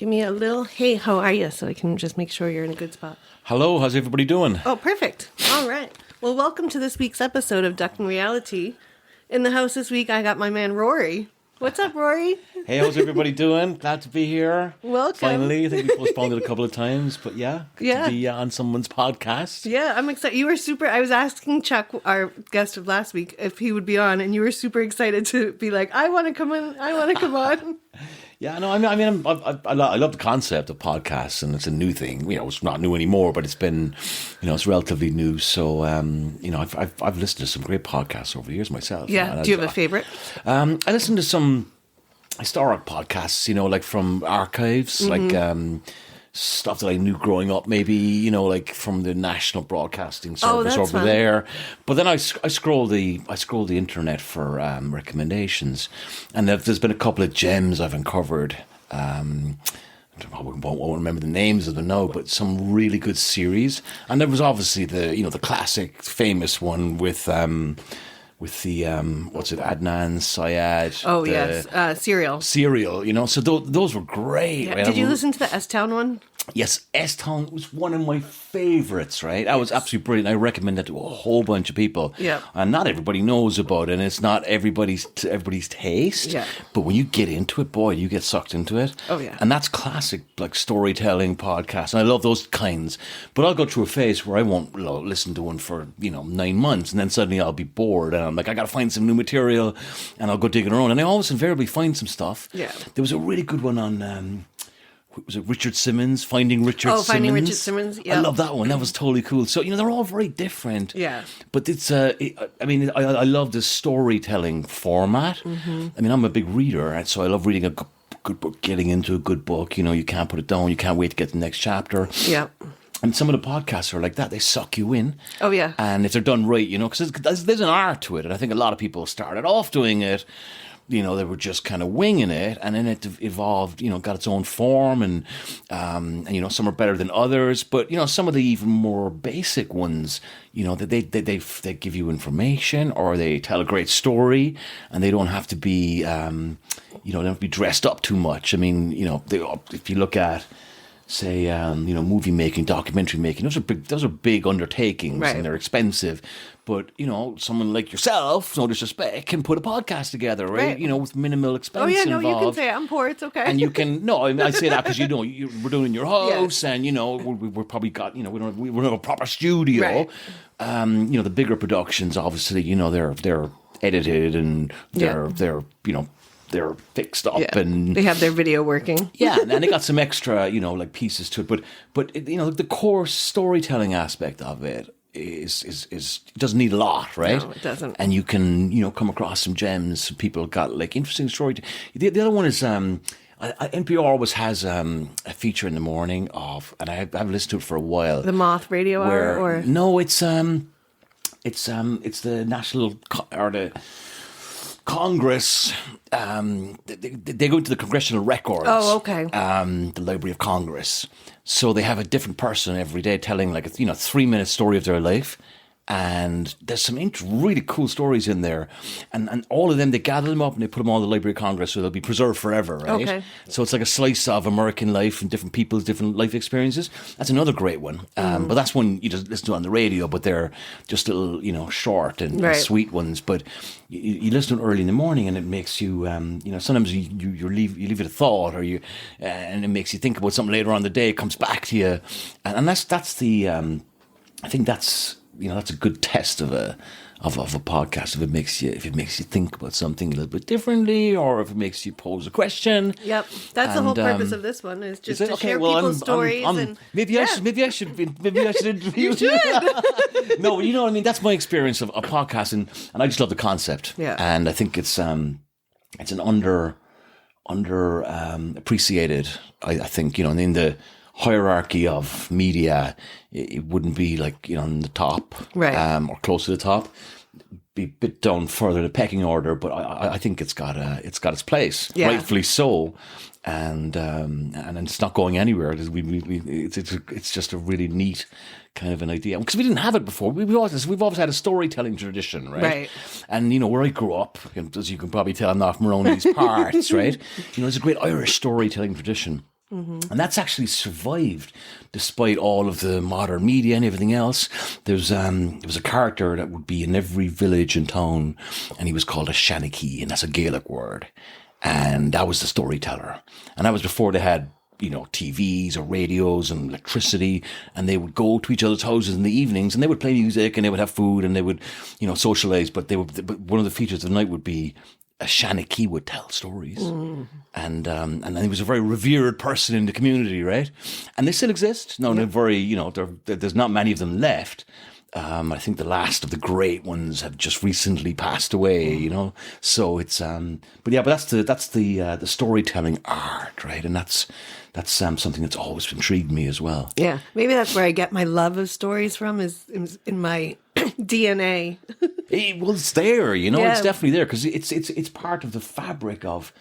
give me a little, hey, how are you? So I can just make sure you're in a good spot. Hello, how's everybody doing? Oh, perfect. All right. Well, welcome to this week's episode of Ducking Reality. In the house this week, I got my man, Rory. What's up, Rory? Hey, how's everybody doing? Glad to be here. Welcome. Finally, I think we postponed it a couple of times, but good to be on someone's podcast. Yeah, I'm excited. You were super, I was asking Chuck, our guest of last week, if he would be on, and you were super excited to be like, I want to come on. Yeah, no, I love the concept of podcasts, and it's a new thing. You know, it's not new anymore, but it's been, it's relatively new. So, I've listened to some great podcasts over the years myself. Yeah. Do you have a favorite? I listen to some historic podcasts, like from archives, like stuff that I knew growing up, maybe, like from the National Broadcasting Service over fun. there. But then I scroll the internet for recommendations, and there's been a couple of gems I've uncovered. I won't remember the names of them now, but some really good series. And there was obviously the classic, famous one with the Adnan Syed. Oh, yes. Serial. Serial, so those were great. Yeah. Right? Did you listen to the S-Town one? Yes, S-Town was one of my favourites, right? That was absolutely brilliant. I recommend that to a whole bunch of people. Yeah. And not everybody knows about it, and it's not everybody's taste. Yeah. But when you get into it, boy, you get sucked into it. Oh, yeah. And that's classic, like, storytelling podcasts. And I love those kinds. But I'll go through a phase where I won't listen to one for, 9 months, and then suddenly I'll be bored, and I'm like, I got to find some new material, and I'll go digging around. And I always invariably find some stuff. Yeah. There was a really good one on... was it Richard Simmons? Finding Richard Simmons. Finding Richard Simmons, yeah. I love that one. That was totally cool. So, they're all very different. Yeah. But it's, I love the storytelling format. Mm-hmm. I mean, I'm a big reader, and so I love reading a good book, getting into a good book. You can't put it down. You can't wait to get to the next chapter. Yeah. And some of the podcasts are like that. They suck you in. Oh, yeah. And if they're done right, because there's an art to it. And I think a lot of people started off doing it. They were just kind of winging it, and then it evolved, got its own form, and some are better than others. But, some of the even more basic ones, they give you information, or they tell a great story, and they don't have to be, they don't have to be dressed up too much. I mean, if you look at, say, movie making, documentary making, those are big undertakings, right. And they're expensive. But, someone like yourself, no disrespect, can put a podcast together, right? With minimal expense involved. You can say I'm poor, it's okay. And you can, I say that because, we're doing it in your house, and, we're probably got, we don't have a proper studio. Right. The bigger productions, obviously, they're edited, and they're fixed up, and they have their video working. Yeah, and they got some extra, like pieces to it. But the core storytelling aspect of it is doesn't need a lot, right? No, it doesn't. And you can, come across some gems. People got like interesting story. The other one is NPR always has a feature in the morning of, and I've listened to it for a while. The Moth Radio Hour, or no, it's the National or the Congress. They go into the congressional records. Oh, okay. The Library of Congress. So they have a different person every day telling like a 3-minute story of their life. And there's some really cool stories in there. And all of them, they gather them up and they put them all in the Library of Congress, so they'll be preserved forever, right? Okay. So it's like a slice of American life and different people's different life experiences. That's another great one. But that's one you just listen to on the radio, but they're just little, short and sweet ones. But you listen to it early in the morning, and it makes you, sometimes you leave it a thought, or and it makes you think about something later on in the day. It comes back to you. And that's the, I think that's a good test of a podcast. If it makes you think about something a little bit differently, or if it makes you pose a question. Yep, that's the whole purpose of this one, is just to share people's stories. Maybe I should interview you. No, what I mean. That's my experience of a podcast, and I just love the concept. Yeah, and I think it's an under appreciated. I think in the hierarchy of media, it wouldn't be like on the top, right, or close to the top. Be a bit down further the pecking order, but I think it's got its place, rightfully so, and it's not going anywhere. It's just a really neat kind of an idea, because we didn't have it before. We've always had a storytelling tradition, right? And where I grew up, as you can probably tell, I'm not from around these parts, right? There's a great Irish storytelling tradition. And that's actually survived despite all of the modern media and everything else. There was a character that would be in every village and town, and he was called a Shanachie, and that's a Gaelic word. And that was the storyteller. And that was before they had, TVs or radios and electricity, and they would go to each other's houses in the evenings, and they would play music, and they would have food, and they would, socialize. But but one of the features of the night would be a Shanachie would tell stories, and he was a very revered person in the community, right? And they still exist. No, they're very, there's not many of them left. I think the last of the great ones have just recently passed away, So it's, but that's the storytelling art, right? And that's something that's always intrigued me as well. Yeah, maybe that's where I get my love of stories from, is in my DNA. Well, it's there, it's definitely there, because it's part of the fabric of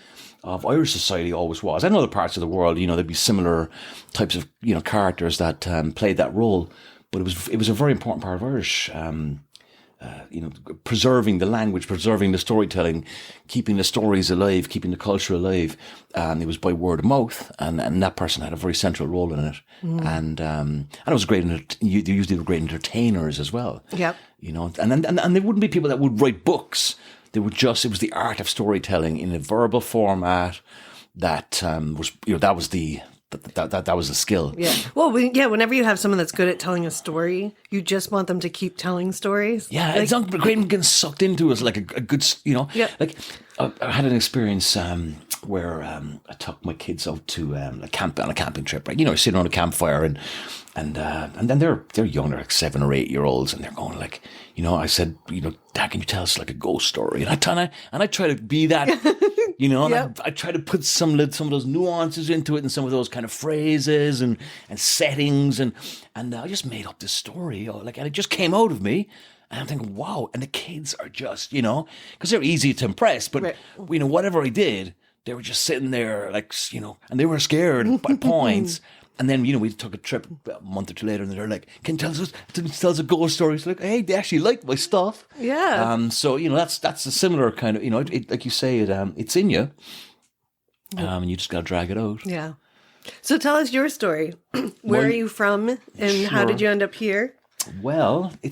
Irish society. Always was. I know other parts of the world, there'd be similar types of characters that played that role, but it was a very important part of Irish. Preserving the language, preserving the storytelling, keeping the stories alive, keeping the culture alive. It was by word of mouth, and that person had a very central role in it. And it was great. They usually were great entertainers as well. Yep. And there wouldn't be people that would write books. It was the art of storytelling in a verbal format that was that was a skill. Yeah. Well, whenever you have someone that's good at telling a story, you just want them to keep telling stories. Yeah, it's not great and getting sucked into it like a good, Yeah. Like I had an experience where I took my kids out to on a camping trip, right? Sitting around a campfire and then they're young, they're like 7 or 8 year olds, and they're going like, I said, Dad, can you tell us like a ghost story? And I try to be that. And I try to put some of those nuances into it, and some of those kind of phrases and settings, and I just made up this story, and it just came out of me, and I'm thinking, wow, and the kids are just, because they're easy to impress, but right. Whatever I did, they were just sitting there like, and they were scared by points. And then, we took a trip a month or two later, and they're like, can you tell us a ghost story? It's like, hey, they actually like my stuff. Yeah. So, that's a similar kind of, like you say, it's in you. And you just got to drag it out. Yeah. So tell us your story. Where are you from, and how did you end up here? Well, I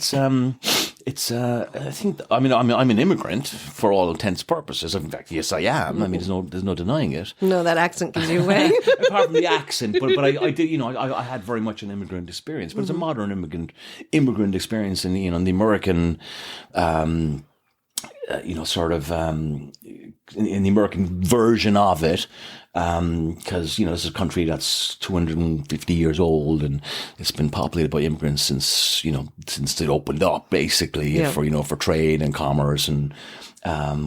think, I'm an immigrant for all intents and purposes. In fact, yes, I am. I mean, there's no denying it. No, that accent gives you away. Apart from the accent, but I did, I had very much an immigrant experience, but it's a modern immigrant experience in the American, in the American version of it. Because this is a country that's 250 years old, and it's been populated by immigrants since it opened up, basically, for trade and commerce and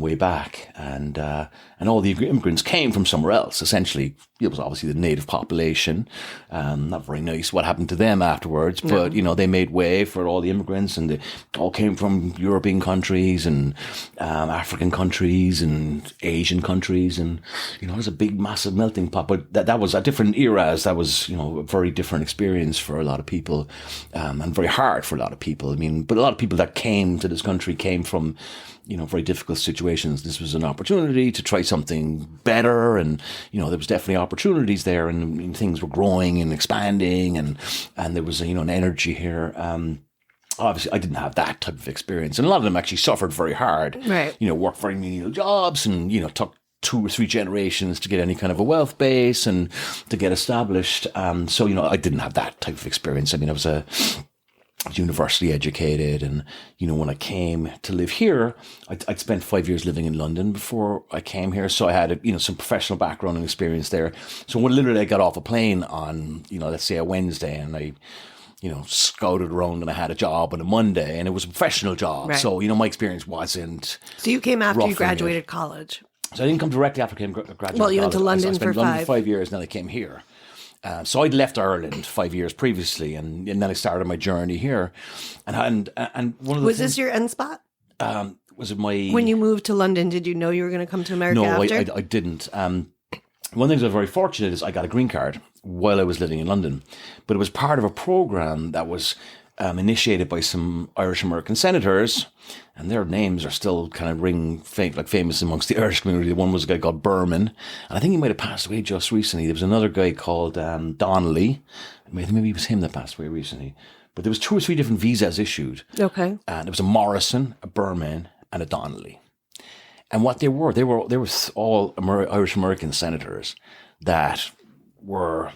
way back, and all the immigrants came from somewhere else. Essentially, it was obviously the native population. Not very nice what happened to them afterwards, but they made way for all the immigrants, and they all came from European countries and African countries and Asian countries, and it was a big, massive melting pot. But that was a different era. That was a very different experience for a lot of people, and very hard for a lot of people. But a lot of people that came to this country came from very difficult situations. This was an opportunity to try something better, and there was definitely opportunities there, and things were growing and expanding, and there was an energy here. Obviously, I didn't have that type of experience, and a lot of them actually suffered very hard. Right. Worked very menial jobs, and took 2 or 3 generations to get any kind of a wealth base and to get established. So I didn't have that type of experience. I was a university educated, and when I came to live here, I'd spent 5 years living in London before I came here, so I had some professional background and experience there. So when literally I got off a plane on let's say a Wednesday, and I scouted around, and I had a job on a Monday, and it was a professional job. Right. So my experience wasn't. So you came after you graduated college. So I didn't come directly after I graduated. Well, you went to London I spent for London 5 years, and then I came here. So I'd left Ireland 5 years previously, and then I started my journey here. And one of the was this your end spot? Was it my when you moved to London? Did you know you were going to come to America? No, after? I didn't. One of the things I was very fortunate is I got a green card while I was living in London, but it was part of a program that was initiated by some Irish American senators, and their names are still kind of famous amongst the Irish community. One was a guy called Berman, and I think he might have passed away just recently. There was another guy called Donnelly. Maybe it was him that passed away recently. But there was 2 or 3 different visas issued. Okay. And there was a Morrison, a Berman, and a Donnelly. And what they were all Irish American senators that were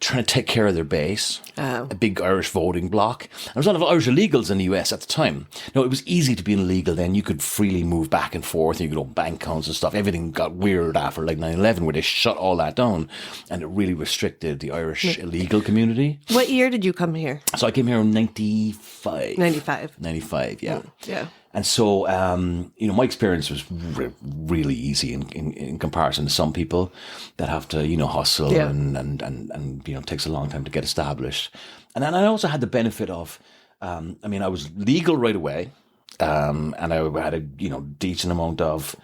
trying to take care of their base, a big Irish voting bloc. There was a lot of Irish illegals in the US at the time. Now, it was easy to be illegal then. You could freely move back and forth. You could open bank accounts and stuff. Everything got weird after like 9/11 where they shut all that down. And it really restricted the Irish illegal community. What year did you come here? So I came here in 95. 95, yeah. Yeah. And so, my experience was really easy in comparison to some people that have to, hustle and takes a long time to get established. And then I also had the benefit of, I was legal right away, and I had a, decent amount of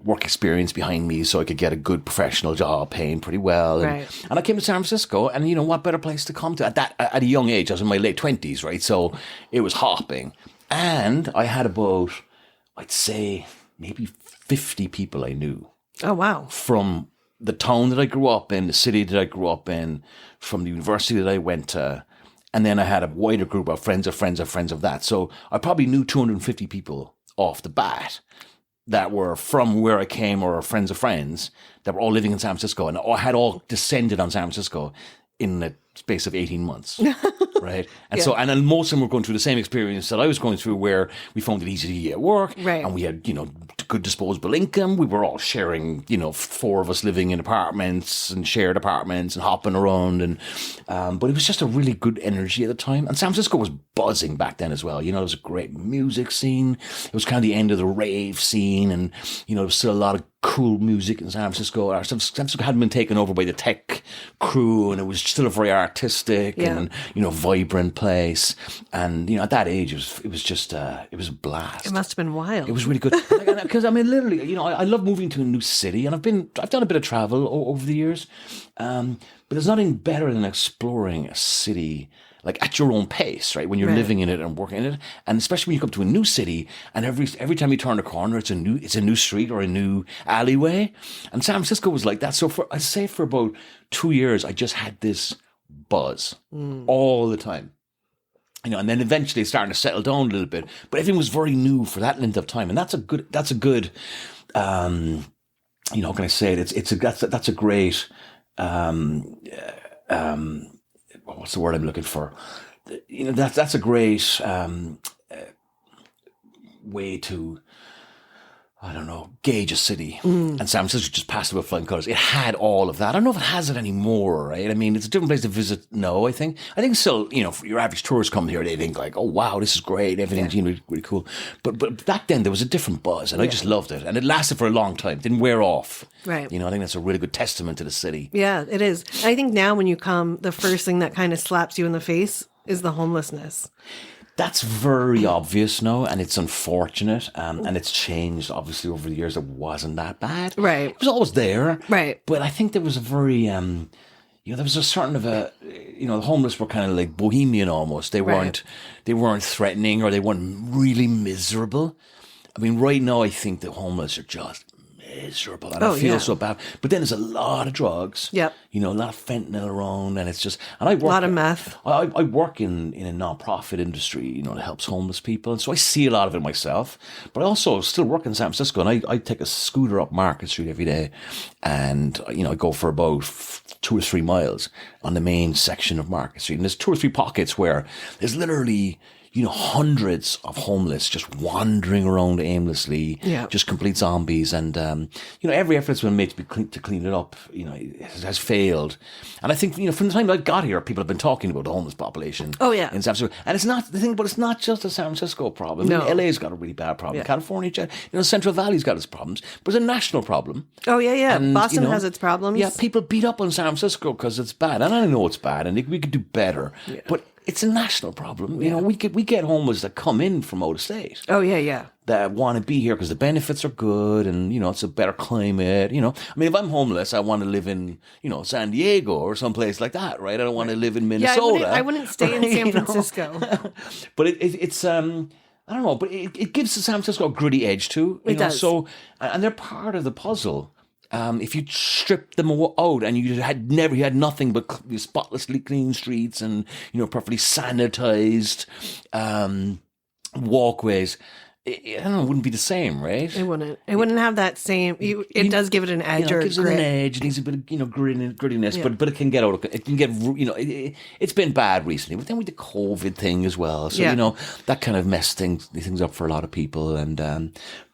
work experience behind me so I could get a good professional job paying pretty well. And I came to San Francisco, and what better place to come to at a young age? I was in my late 20s, right? So it was hopping. And I had about, I'd say, maybe 50 people I knew. Oh, wow. From the town that I grew up in, the city that I grew up in, from the university that I went to. And then I had a wider group of friends of friends of friends of that. So I probably knew 250 people off the bat that were from where I came or friends of friends that were all living in San Francisco. And I had all descended on San Francisco in the space of 18 months. Right. And so, and then most of them were going through the same experience that I was going through, where we found it easy to get work. Right. And we had, good disposable income. We were all sharing, 4 of us living in apartments and shared apartments and hopping around. And, but it was just a really good energy at the time. And San Francisco was buzzing back then as well. There was a great music scene. It was kind of the end of the rave scene. And, there was still a lot of cool music in San Francisco. San Francisco hadn't been taken over by the tech crew, and it was still a very artistic and vibrant place. And at that age, it was just it was a blast. It must have been wild. It was really good because literally, I love moving to a new city, and I've done a bit of travel over the years, but there's nothing better than exploring a city like at your own pace, right? When you're living in it and working in it, and especially when you come to a new city, and every time you turn a corner, it's a new street or a new alleyway. And San Francisco was like that. So I'd say for about 2 years, I just had this buzz all the time. And then eventually starting to settle down a little bit, but everything was very new for that length of time, and that's a good. How can I say it? That's a great. What's the word I'm looking for? That's a great way to, I don't know, gauge a city. And San Francisco just passed with flying colours. It had all of that. I don't know if it has it anymore, right? I mean, it's a different place to visit. No, I think still, for your average tourist coming here, they think like, oh wow, this is great. Everything's really cool. But back then there was a different buzz, and I just loved it, and it lasted for a long time. It didn't wear off. Right. I think that's a really good testament to the city. Yeah, it is. I think now when you come, the first thing that kind of slaps you in the face is the homelessness. That's very obvious now, and it's unfortunate, and it's changed, obviously, over the years. It wasn't that bad. Right. It was always there. Right. But I think there was a very, there was a certain of a, the homeless were kind of like bohemian almost. They weren't threatening, or they weren't really miserable. I mean, right now, I think the homeless are just miserable, and I feel so bad. But then there's a lot of drugs. Yep. A lot of fentanyl around, and it's just. And I work. A lot of meth. I work in a non-profit industry, that helps homeless people, and so I see a lot of it myself. But I also still work in San Francisco, and I take a scooter up Market Street every day, and I go for about 2 or 3 miles on the main section of Market Street, and there's 2 or 3 pockets where there's literally, hundreds of homeless just wandering around aimlessly, just complete zombies. And, every effort that's been made to clean it up, has failed. And I think, from the time I got here, people have been talking about the homeless population. Oh, yeah. In San Francisco. And it's not the thing, but it's not just a San Francisco problem. No. I mean, LA's got a really bad problem. Yeah. California, Central Valley's got its problems, but it's a national problem. Oh, yeah, yeah. And, Boston has its problems. Yeah, people beat up on San Francisco because it's bad. And I know it's bad, and we could do better. Yeah. But it's a national problem. We get homeless that come in from out of state. Oh, yeah, yeah. that want to be here because the benefits are good and, it's a better climate, I mean, if I'm homeless, I want to live in, San Diego or someplace like that, right? I don't want to live in Minnesota. I wouldn't stay in San Francisco. But it's I don't know, but it gives San Francisco a gritty edge too. It does. So, and they're part of the puzzle. If you strip them out and you had nothing but spotlessly clean streets and, perfectly sanitized walkways, I don't know, it wouldn't be the same, right? It wouldn't. It wouldn't have that same. It does give it an edge, or it gives grit. it an edge. It needs a bit of grittiness, but it can get out. It can get. It's been bad recently, but then with the COVID thing as well. So that kind of messed things up for a lot of people. And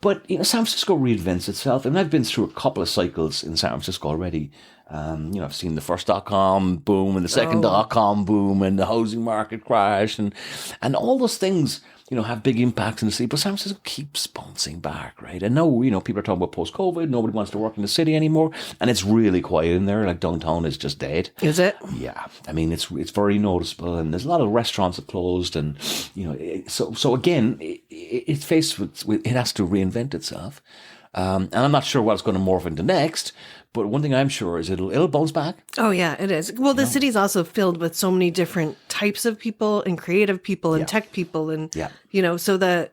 but San Francisco reinvents itself, and I've been through a couple of cycles in San Francisco already. I've seen the first .com boom and the second .com boom and the housing market crash and all those things. Have big impacts in the city, but San Francisco keeps bouncing back, right? And now, people are talking about post-COVID, nobody wants to work in the city anymore, and it's really quiet in there, like downtown is just dead. Is it? Yeah. I mean, it's very noticeable, and there's a lot of restaurants that closed, and, so again, it's faced with, it has to reinvent itself, and I'm not sure what it's going to morph into next, but one thing I'm sure is it'll bounce back. Oh, yeah, it is. Well, the city's also filled with so many different types of people and creative people and tech people. And, so the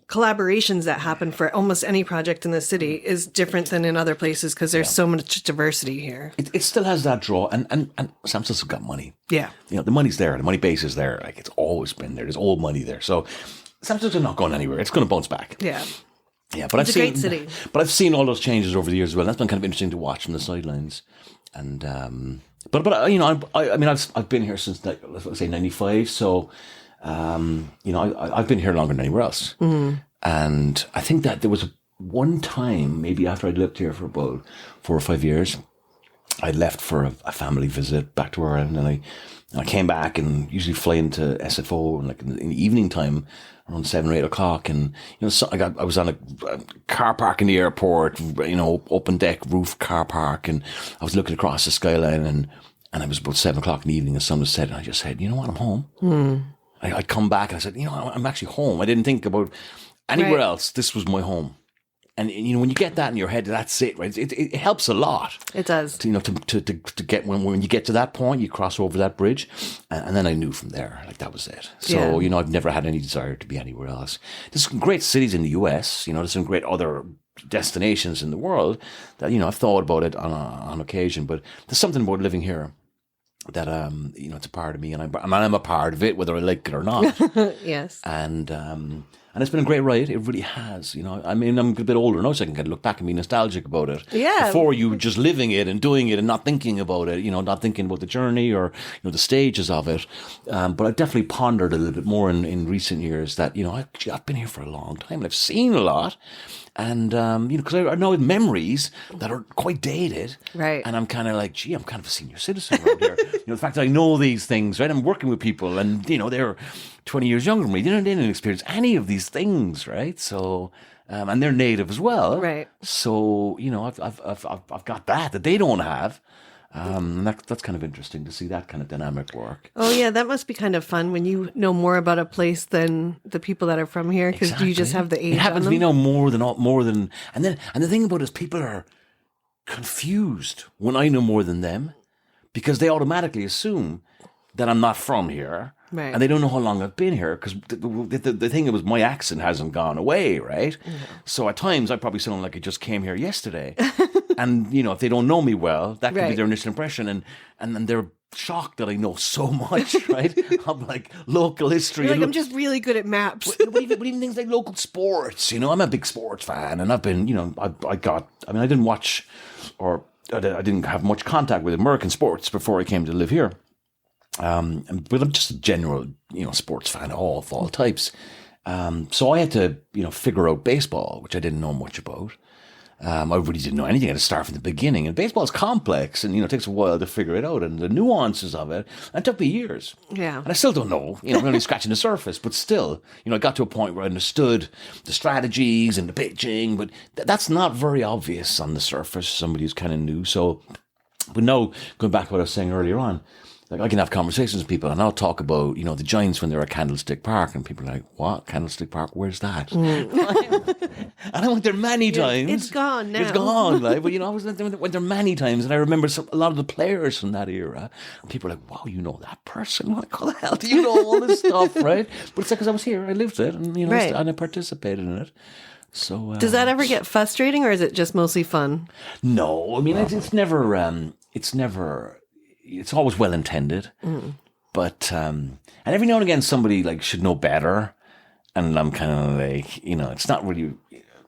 collaborations that happen for almost any project in the city is different than in other places because there's so much diversity here. It still has that draw. And San Francisco's got money. Yeah. The money's there. The money base is there. Like, it's always been there. There's old money there. So San Francisco's not going anywhere. It's going to bounce back. Yeah. Yeah, but it's a great city. But I've seen all those changes over the years as well. That's been kind of interesting to watch from the sidelines. And but I've been here since let's say 95. So I've been here longer than anywhere else. Mm-hmm. And I think that there was one time, maybe after I'd lived here for about 4 or 5 years, I left for a family visit back to Ireland, and I came back and usually fly into SFO like in the evening time around 7 or 8 o'clock, and I was on a car park in the airport, open deck roof car park, and I was looking across the skyline, and it was about 7 o'clock in the evening, and sun was setting, and I just said, you know what, I'm home. I'd come back and I said, I'm actually home. I didn't think about anywhere else. This was my home. And when you get that in your head, that's it, right? It helps a lot. It does. To get when you get to that point, you cross over that bridge, and then I knew from there, like that was it. So I've never had any desire to be anywhere else. There's some great cities in the US. There's some great other destinations in the world that I've thought about it on occasion. But there's something about living here that it's a part of me, and I'm a part of it, whether I like it or not. Yes. And it's been a great ride. It really has. I mean, I'm a bit older now, so I can kind of look back and be nostalgic about it. Yeah. Before, you were just living it and doing it and not thinking about it, not thinking about the journey or, the stages of it. But I've definitely pondered a little bit more in recent years that, I've been here for a long time and I've seen a lot. And, because I know memories that are quite dated. Right. And I'm kind of like, gee, I'm kind of a senior citizen around here. The fact that I know these things, right? I'm working with people and, they're 20 years younger than me. They didn't experience any of these things, right? So, and they're native as well. Right. So, I've got that they don't have. And that's kind of interesting to see that kind of dynamic work. Oh yeah, that must be kind of fun when you know more about a place than the people that are from here because you just have the age. It happens on to them. be more than, and the thing about it is people are confused when I know more than them because they automatically assume that I'm not from here. Right. And they don't know how long I've been here because the thing was my accent hasn't gone away, right? Yeah. So at times I probably sound like I just came here yesterday. And, if they don't know me well, that could be their initial impression. And then they're shocked that I know so much, right? Of like local history. You're like, I'm just really good at maps. but even things like local sports, I'm a big sports fan. And I've been, I didn't watch or I didn't have much contact with American sports before I came to live here. But I'm just a general, sports fan of all types. So I had to, figure out baseball, which I didn't know much about. I really didn't know anything. I had to start from the beginning. And baseball is complex and, it takes a while to figure it out and the nuances of it. And it took me years. Yeah. And I still don't know, I'm only scratching the surface, but still, I got to a point where I understood the strategies and the pitching, but that's not very obvious on the surface, somebody who's kind of new. So, but no, going back to what I was saying earlier on, like I can have conversations with people and I'll talk about, the Giants when they're at Candlestick Park and people are like, what? Candlestick Park? Where's that? And I went there many times. It's gone now. It's gone, like, but I went there many times and I remember a lot of the players from that era. And people are like, wow, you know that person? What the hell do you know all this stuff, right? But it's like, because I was here, I lived it and, and I participated in it. So does that ever get frustrating or is it just mostly fun? No, I mean, it's always well intended, but and every now and again somebody like should know better, and I'm kind of like, it's not really.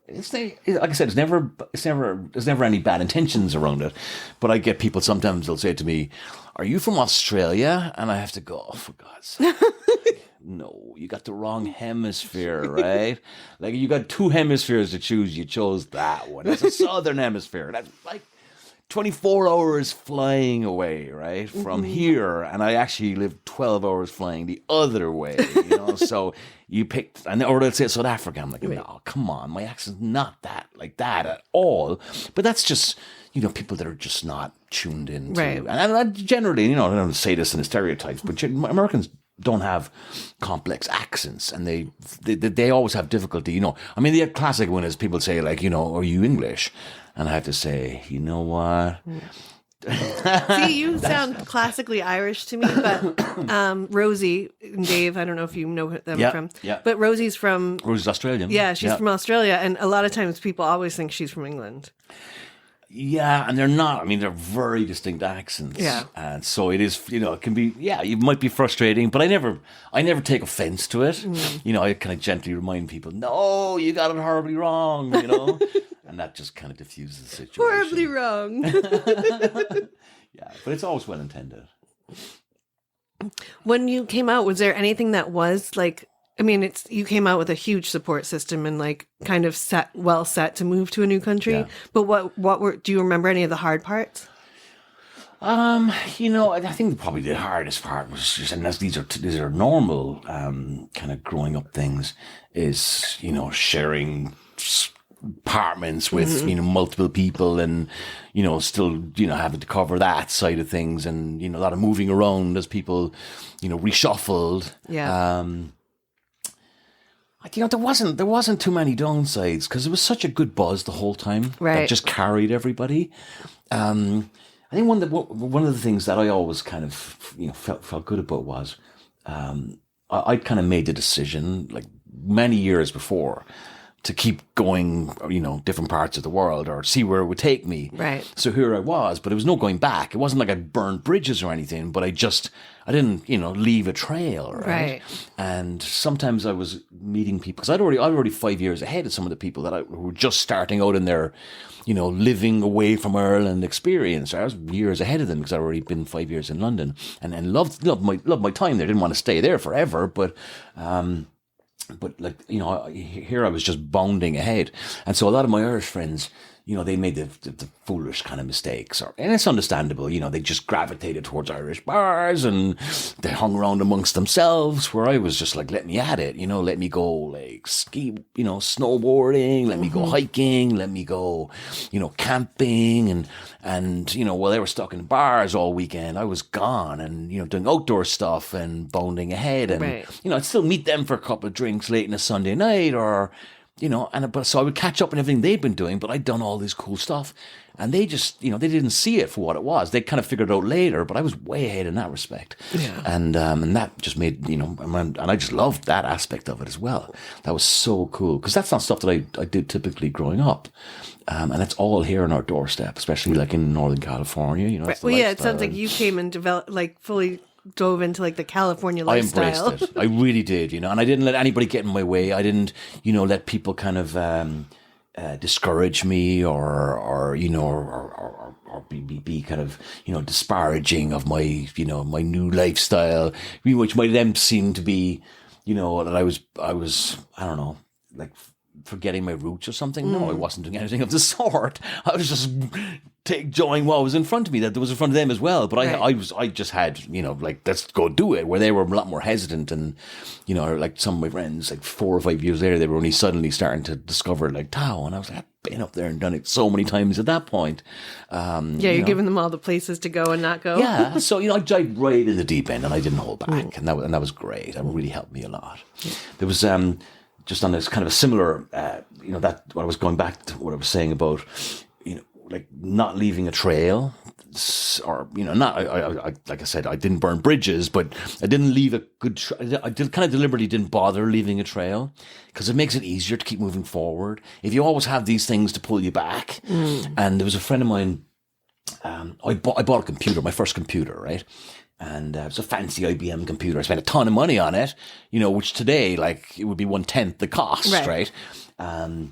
It's like I said, there's never any bad intentions around it, but I get people sometimes they'll say to me, "Are you from Australia?" And I have to go, "Oh, for God's sake." No, you got the wrong hemisphere, right? Like you got two hemispheres to choose. You chose that one. That's a southern hemisphere. That's like 24 hours flying away, right, from here. And I actually lived 12 hours flying the other way, So you picked, or let's say South Africa. I'm like, no, come on. My accent's not that like that at all. But that's just, people that are just not tuned in. Right. And I generally, I don't say this in the stereotypes, but Americans don't have complex accents, and they always have difficulty. I mean, the classic one is people say like, are you English? And I have to say, you know what? See, you sound classically Irish to me, but Rosie and Dave, I don't know if you know them from, but Rosie's Australian. Yeah, she's from Australia, and a lot of times people always think she's from England. Yeah, and they're not. I mean, they're very distinct accents. Yeah. And so it is, it can be, it might be frustrating, but I never take offense to it. I kind of gently remind people, no, you got it horribly wrong, and that just kind of diffuses the situation. Horribly wrong. Yeah, but it's always well intended. When you came out, was there anything that was like, I mean, you came out with a huge support system and like kind of set to move to a new country. Yeah. But do you remember any of the hard parts? I think probably the hardest part was just, and these are normal kind of growing up things, is sharing apartments with multiple people, and still having to cover that side of things, and a lot of moving around as people reshuffled. Yeah. There wasn't too many downsides because it was such a good buzz the whole time that just carried everybody. I think one of the things that I always kind of felt good about was I kind of made the decision like many years before to keep going, different parts of the world or see where it would take me. Right. So here I was, but it was no going back. It wasn't like I burned bridges or anything, but I didn't, leave a trail. Right. And sometimes I was meeting people, because I was already 5 years ahead of some of the people who were just starting out in their, living away from Ireland experience. I was years ahead of them because I'd already been 5 years in London and loved my time there. Didn't want to stay there forever, but like, here I was just bounding ahead. And so a lot of my Irish friends, they made the foolish kind of mistakes, and it's understandable, they just gravitated towards Irish bars and they hung around amongst themselves, where I was just like, let me at it, let me go like ski, snowboarding, let me go hiking, let me go, camping, and while they were stuck in bars all weekend, I was gone and, doing outdoor stuff and bounding ahead, and, I'd still meet them for a couple of drinks late in a Sunday night, or, so I would catch up on everything they'd been doing, but I'd done all this cool stuff, and they just, they didn't see it for what it was. They kind of figured it out later, but I was way ahead in that respect. Yeah. And that just made, and I just loved that aspect of it as well. That was so cool, because that's not stuff that I did typically growing up. And it's all here on our doorstep, especially like in Northern California, Right. Well, yeah, it sounds like you came and developed, like fully dove into like the California lifestyle. I embraced it. I really did, and I didn't let anybody get in my way. I didn't, let people kind of discourage me or be kind of, disparaging of my, my new lifestyle, which might then seem to be, that I was, I don't know, like forgetting my roots or something. No, I wasn't doing anything of the sort. I was just enjoying what was in front of me, that was in front of them as well. But I just had, like, let's go do it, where they were a lot more hesitant. And, like some of my friends, like 4 or 5 years later, they were only suddenly starting to discover like Tao. And I was like, been up there and done it so many times at that point. You're giving them all the places to go and not go. Yeah, so I dived right in the deep end and I didn't hold back, and that was great. That really helped me a lot. There was just on this kind of a similar, that what I was going back to what I was saying about, like not leaving a trail, or not. I like I said, I didn't burn bridges, but I didn't leave a good. I kind of deliberately didn't bother leaving a trail because it makes it easier to keep moving forward. If you always have these things to pull you back, and there was a friend of mine. I bought a computer, my first computer, right? And it was a fancy IBM computer. I spent a ton of money on it, which today, like, it would be 1/10 the cost, right? But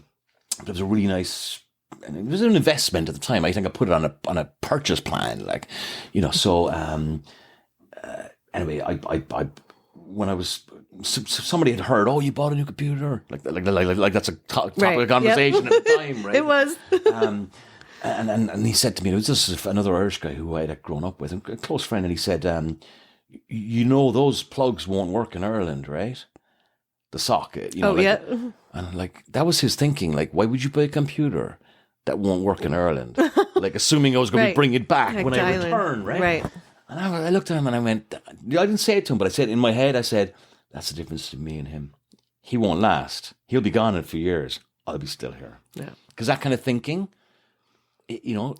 it was a really nice, and it was an investment at the time. I think I put it on a purchase plan, like, so, anyway, I when I was, somebody had heard, oh, you bought a new computer, like that's a topic of conversation at the time, right? It was. And he said to me, it was just another Irish guy who I had grown up with, a close friend, and he said, those plugs won't work in Ireland, right? The socket, And like, that was his thinking, like, why would you buy a computer that won't work in Ireland? Like, assuming I was going to bring it back when I return, right? Right. And I looked at him and I went, I didn't say it to him, but I said in my head, that's the difference between me and him. He won't last. He'll be gone in a few years. I'll be still here. Yeah. Because that kind of thinking,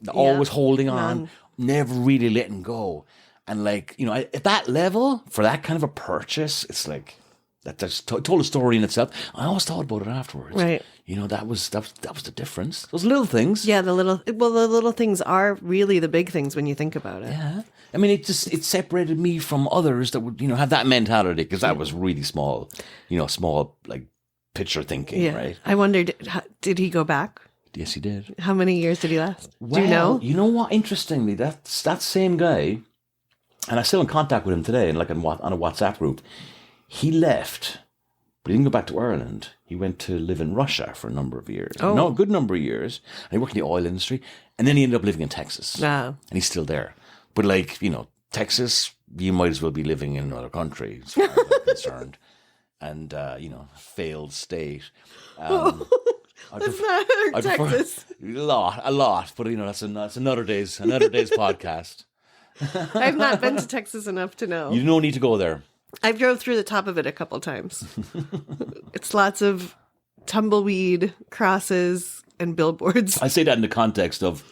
always holding on, never really letting go. And like, at that level, for that kind of a purchase, it's like, that's told a story in itself. I always thought about it afterwards. Right. That was the difference. Those little things. Yeah, the little things are really the big things when you think about it. Yeah. I mean, it separated me from others that would, have that mentality, because that was really small, small, like, picture thinking, right? I wondered, did he go back? Yes, he did. How many years did he last? Well, do you know? You know what? Interestingly, that same guy, and I'm still in contact with him today, and like on a WhatsApp group. He left, but he didn't go back to Ireland. He went to live in Russia for a number of years. Oh. No, a good number of years. And he worked in the oil industry, and then he ended up living in Texas. Wow. And he's still there. But like, Texas, you might as well be living in another country, as far as I'm concerned. And failed state. Let's not hurt Texas. A lot. But that's another day's podcast. I've not been to Texas enough to know. You don't need to go there. I've drove through the top of it a couple times. It's lots of tumbleweed, crosses, and billboards. I say that in the context of,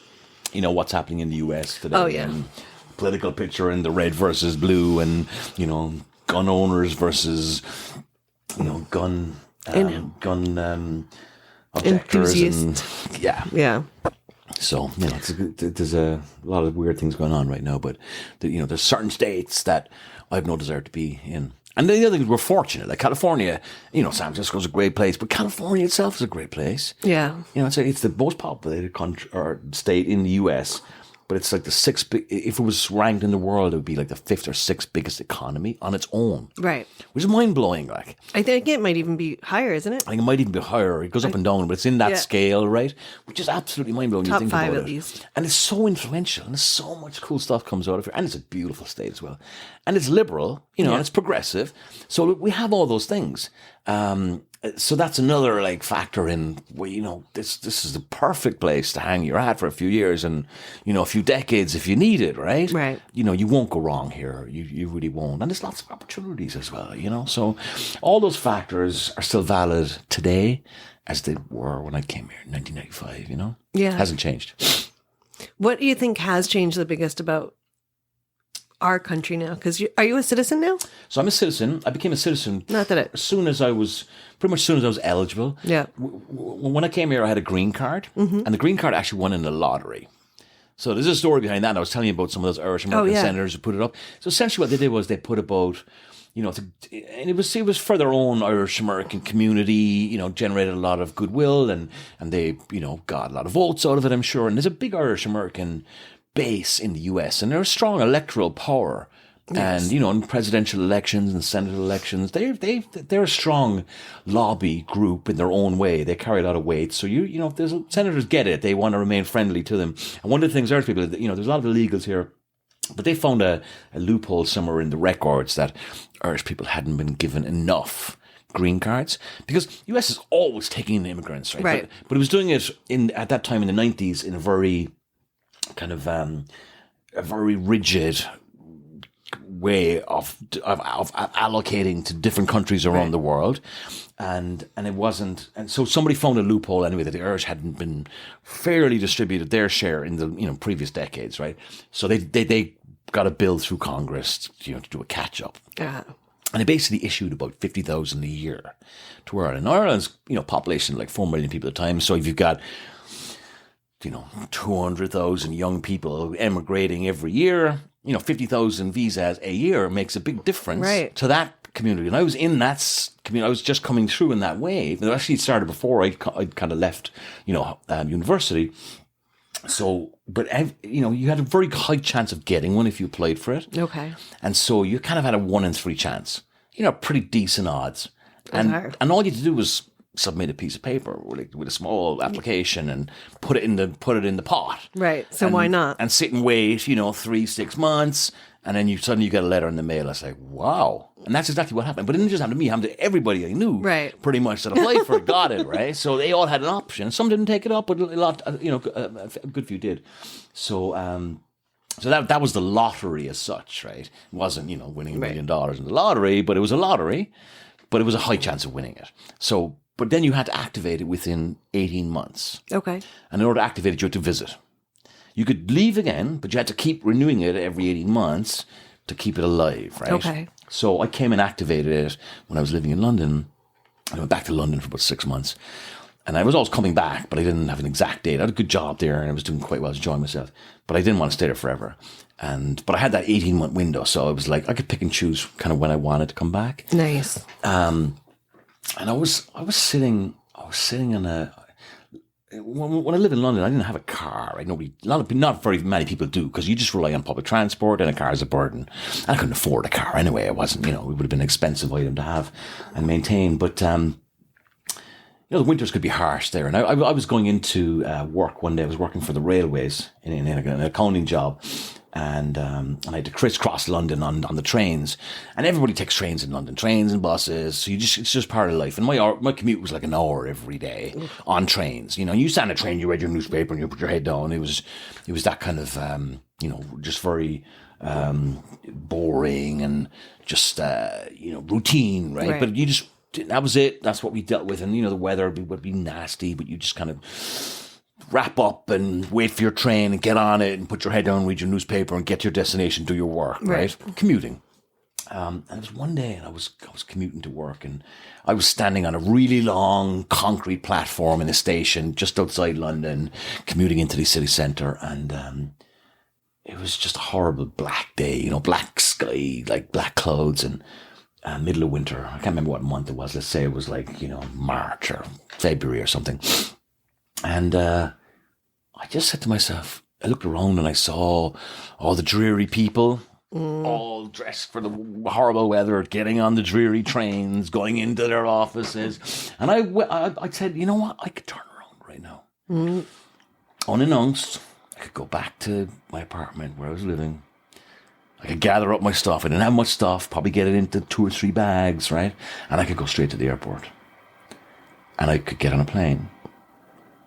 what's happening in the US today. Oh, yeah. And political picture and the red versus blue, and, gun owners versus, gun objectors. And, yeah. So, there's a lot of weird things going on right now, but, there's certain states that I have no desire to be in. And the other thing is, we're fortunate. Like California, San Francisco's a great place, but California itself is a great place. Yeah. It's the most populated country or state in the US, but it's like the sixth. If it was ranked in the world, it would be like the fifth or sixth biggest economy on its own. Right. Which is mind blowing. Like, I think it might even be higher, isn't it? I think it might even be higher. It goes up and down, but it's in that scale, right? Which is absolutely mind blowing. Top 5 at least. And it's so influential, and so much cool stuff comes out of it. And it's a beautiful state as well. And it's liberal, and it's progressive. So we have all those things. So that's another like factor in where, this is the perfect place to hang your hat for a few years and, a few decades if you need it, right? Right. You won't go wrong here. You really won't. And there's lots of opportunities as well, So all those factors are still valid today as they were when I came here in 1995, Yeah. Hasn't changed. What do you think has changed the biggest about our country now? Because are you a citizen now? So I'm a citizen. I became a citizen pretty much as soon as I was eligible. Yeah. When I came here, I had a green card, and the green card actually won in the lottery. So there's a story behind that. And I was telling you about some of those Irish American senators who put it up. So essentially what they did was they put about, and it was for their own Irish American community, generated a lot of goodwill, and they, got a lot of votes out of it, I'm sure. And there's a big Irish American base in the US, and they're a strong electoral power. Yes. And in presidential elections and Senate elections, they're a strong lobby group in their own way. They carry a lot of weight. So if there's senators get it, they want to remain friendly to them. And one of the things Irish people, there's a lot of illegals here, but they found a loophole somewhere in the records that Irish people hadn't been given enough green cards, because the US is always taking in immigrants, right? Right. But it was doing it at that time in the 90s in a very kind of a very rigid way of allocating to different countries around the world, and it wasn't, and so somebody found a loophole anyway that the Irish hadn't been fairly distributed their share in the previous decades, right? So they got a bill through Congress, to do a catch up. And they basically issued about 50,000 a year to Ireland. Ireland's, population like 4 million people at the time. So if you've got, 200,000 young people emigrating every year, 50,000 visas a year makes a big difference to that community. And I was in that community. I was just coming through in that wave. It actually started before I'd kind of left, university. So, but you had a very high chance of getting one if you applied for it. Okay. And so you kind of had a 1 in 3 chance. Pretty decent odds. And all you had to do was submit a piece of paper with a small application and put it in the pot. Right. So why not? And sit and wait, 3-6 months, and then suddenly you get a letter in the mail. I was like, wow. And that's exactly what happened. But it didn't just happen to me, it happened to everybody I knew. Right. Pretty much that applied for it, got it, right? So they all had an option. Some didn't take it up, but a lot, a good few did. So so that was the lottery as such, right? It wasn't, winning $1 million in the lottery, but it was a lottery, but it was a high chance of winning it. So, but then you had to activate it within 18 months. Okay. And in order to activate it, you had to visit. You could leave again, but you had to keep renewing it every 18 months to keep it alive, right? Okay. So I came and activated it when I was living in London. I went back to London for about 6 months. And I was always coming back, but I didn't have an exact date. I had a good job there and I was doing quite well, I was enjoying myself. But I didn't want to stay there forever. But I had that 18-month window, so I was like, I could pick and choose kind of when I wanted to come back. Nice. And I was sitting in when I lived in London, I didn't have a car. Right? Not very many people do, because you just rely on public transport, and a car is a burden. And I couldn't afford a car anyway. It wasn't, it would have been an expensive item to have and maintain. But the winters could be harsh there. And I was going into work one day. I was working for the railways in an accounting job. And I had to crisscross London on the trains, and everybody takes trains in London, trains and buses. So it's just part of life. And my commute was like an hour every day on trains. You stand on a train, you read your newspaper, and you put your head down. It was that kind of just very boring and just routine, right? But that was it. That's what we dealt with. And the weather would be nasty, but you just kind of wrap up and wait for your train and get on it and put your head down, read your newspaper and get to your destination, do your work, right? Commuting. And it was one day, and I was commuting to work, and I was standing on a really long concrete platform in a station just outside London, commuting into the city centre, and it was just a horrible black day, black sky, like black clouds, and middle of winter. I can't remember what month it was. Let's say it was like, March or February or something. And I just said to myself, I looked around and I saw all the dreary people, all dressed for the horrible weather, getting on the dreary trains, going into their offices. And I said, you know what? I could turn around right now. Unannounced, I could go back to my apartment where I was living. I could gather up my stuff. I didn't have much stuff, probably get it into 2 or 3 bags, right? And I could go straight to the airport. And I could get on a plane.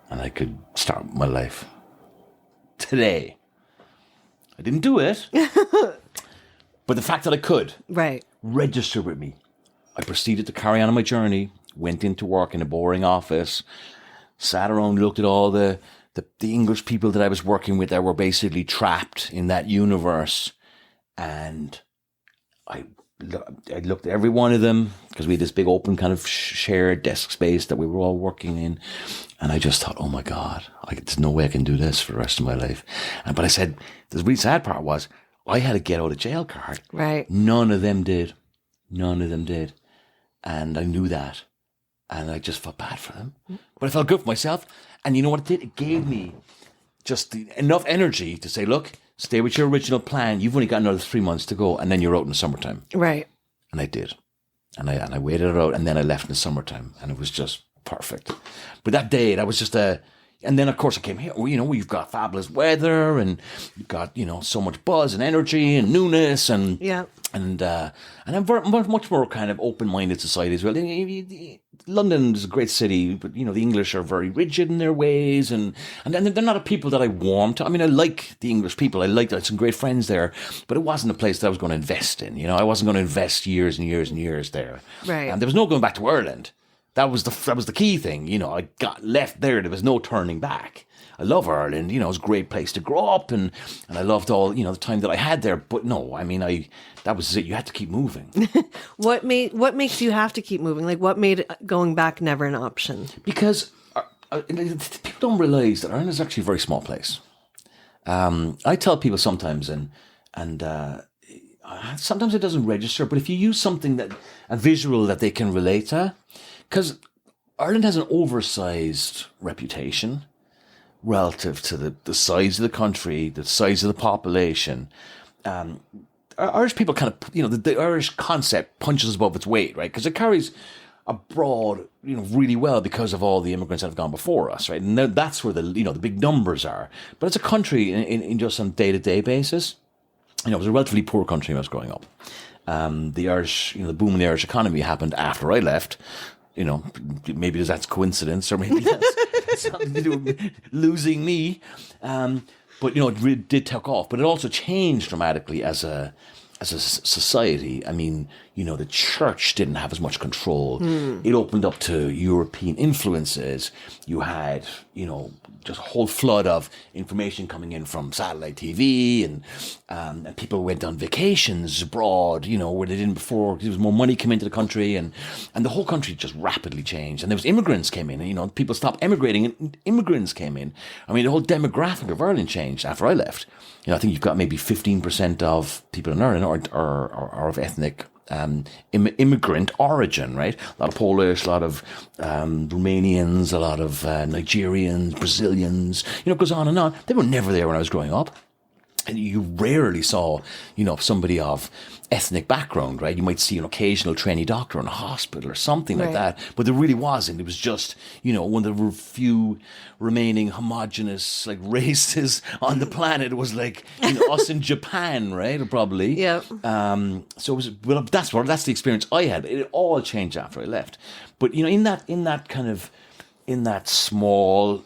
And I could start my life today. I didn't do it, but the fact that I could register with me. I proceeded to carry on my journey, went into work in a boring office, sat around, looked at all the English people that I was working with that were basically trapped in that universe. And I looked at every one of them, because we had this big open kind of shared desk space that we were all working in. And I just thought, oh my God, there's no way I can do this for the rest of my life. But I said, the really sad part was, I had a get out of jail card. Right. None of them did. And I knew that. And I just felt bad for them. But I felt good for myself. And you know what it did? It gave me just enough energy to say, look, stay with your original plan. You've only got another 3 months to go. And then you're out in the summertime. Right. And I did. And I waited it out. And then I left in the summertime. And it was just perfect. But that day, that was just and then of course I came here, we've got fabulous weather, and you've got, so much buzz and energy and newness, and I'm very much more kind of open-minded society as well. London is a great city, but the English are very rigid in their ways, and they're not a people that I warm to. I mean, I like the English people. I had some great friends there, but it wasn't a place that I was going to invest in. I wasn't going to invest years and years and years there. Right. And there was no going back to Ireland. That was the key thing. I got left there. There was no turning back. I love Ireland. It was a great place to grow up, and I loved all the time that I had there. But no, I mean, that was it. You had to keep moving. What makes you have to keep moving? Like, what made going back never an option? Because people don't realize that Ireland is actually a very small place. I tell people sometimes, and sometimes it doesn't register. But if you use something a visual that they can relate to, because Ireland has an oversized reputation relative to the size of the country, the size of the population. Irish people kind of, the Irish concept punches above its weight, right? Because it carries abroad, really well because of all the immigrants that have gone before us, right? And that's where the big numbers are. But it's a country in just on day-to-day basis. It was a relatively poor country when I was growing up. The Irish, the boom in the Irish economy happened after I left. Maybe that's coincidence, or maybe that's something to do with losing me. But it really did take off. But it also changed dramatically as a society. I mean, the church didn't have as much control. It opened up to European influences. You had, just a whole flood of information coming in from satellite TV, and people went on vacations abroad, where they didn't before. There was more money came into the country, and the whole country just rapidly changed. And there was immigrants came in, and people stopped immigrating, and immigrants came in. I mean, the whole demographic of Ireland changed after I left. I think you've got maybe 15% of people in Ireland are of ethnic immigrant origin, right? A lot of Polish, a lot of Romanians, a lot of Nigerians, Brazilians, it goes on and on. They were never there when I was growing up. And you rarely saw, somebody of ethnic background, right? You might see an occasional trainee doctor in a hospital or something like that, but there really wasn't. It was just, one of the few remaining homogenous races on the planet. It was like us in Japan, right? Or probably. Yeah. So it was. Well, that's the experience I had. It all changed after I left. But in that small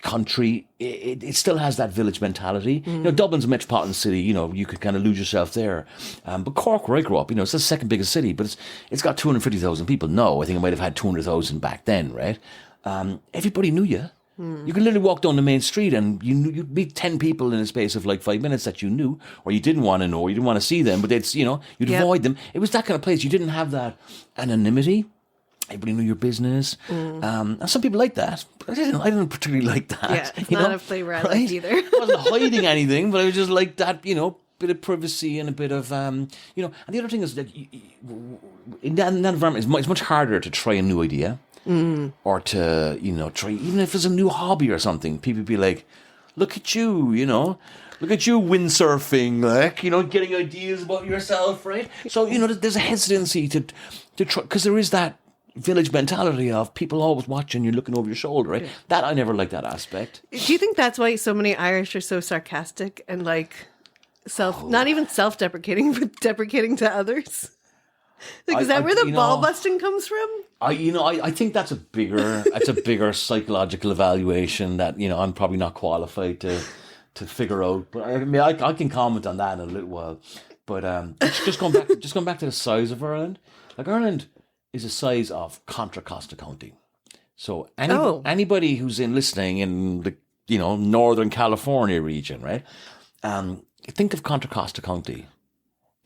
country, it still has that village mentality. Dublin's a metropolitan city. You could kind of lose yourself there. But Cork, where I grew up, it's the second biggest city, but it's got 250,000 people. No, I think it might have had 200,000 back then, right? Everybody knew you. You could literally walk down the main street and you'd meet 10 people in a space of 5 minutes that you knew, or you didn't want to know, or you didn't want to see them, but you'd avoid them. It was that kind of place. You didn't have that anonymity. Everybody knew your business. And some people like that. But I didn't particularly like that. Yeah, it's not a flavor I like either. I wasn't hiding anything, but I was just like that, bit of privacy and a bit of, And the other thing is that in that environment, it's much harder to try a new idea. Or to, try, even if it's a new hobby or something, people be like, look at you, look at you windsurfing, getting ideas about yourself, right? So, there's a hesitancy to try, because there is that village mentality of people always watching, you're looking over your shoulder, right? That I never liked that aspect. Do you think that's why so many Irish are so sarcastic and not even self-deprecating, but deprecating to others? Is that where the ball busting comes from? I think that's a bigger psychological evaluation that I'm probably not qualified to figure out. But I mean, I can comment on that in a little while. But just going back to the size of Ireland, Ireland is the size of Contra Costa County. So anybody who's listening in the Northern California region, right? Think of Contra Costa County.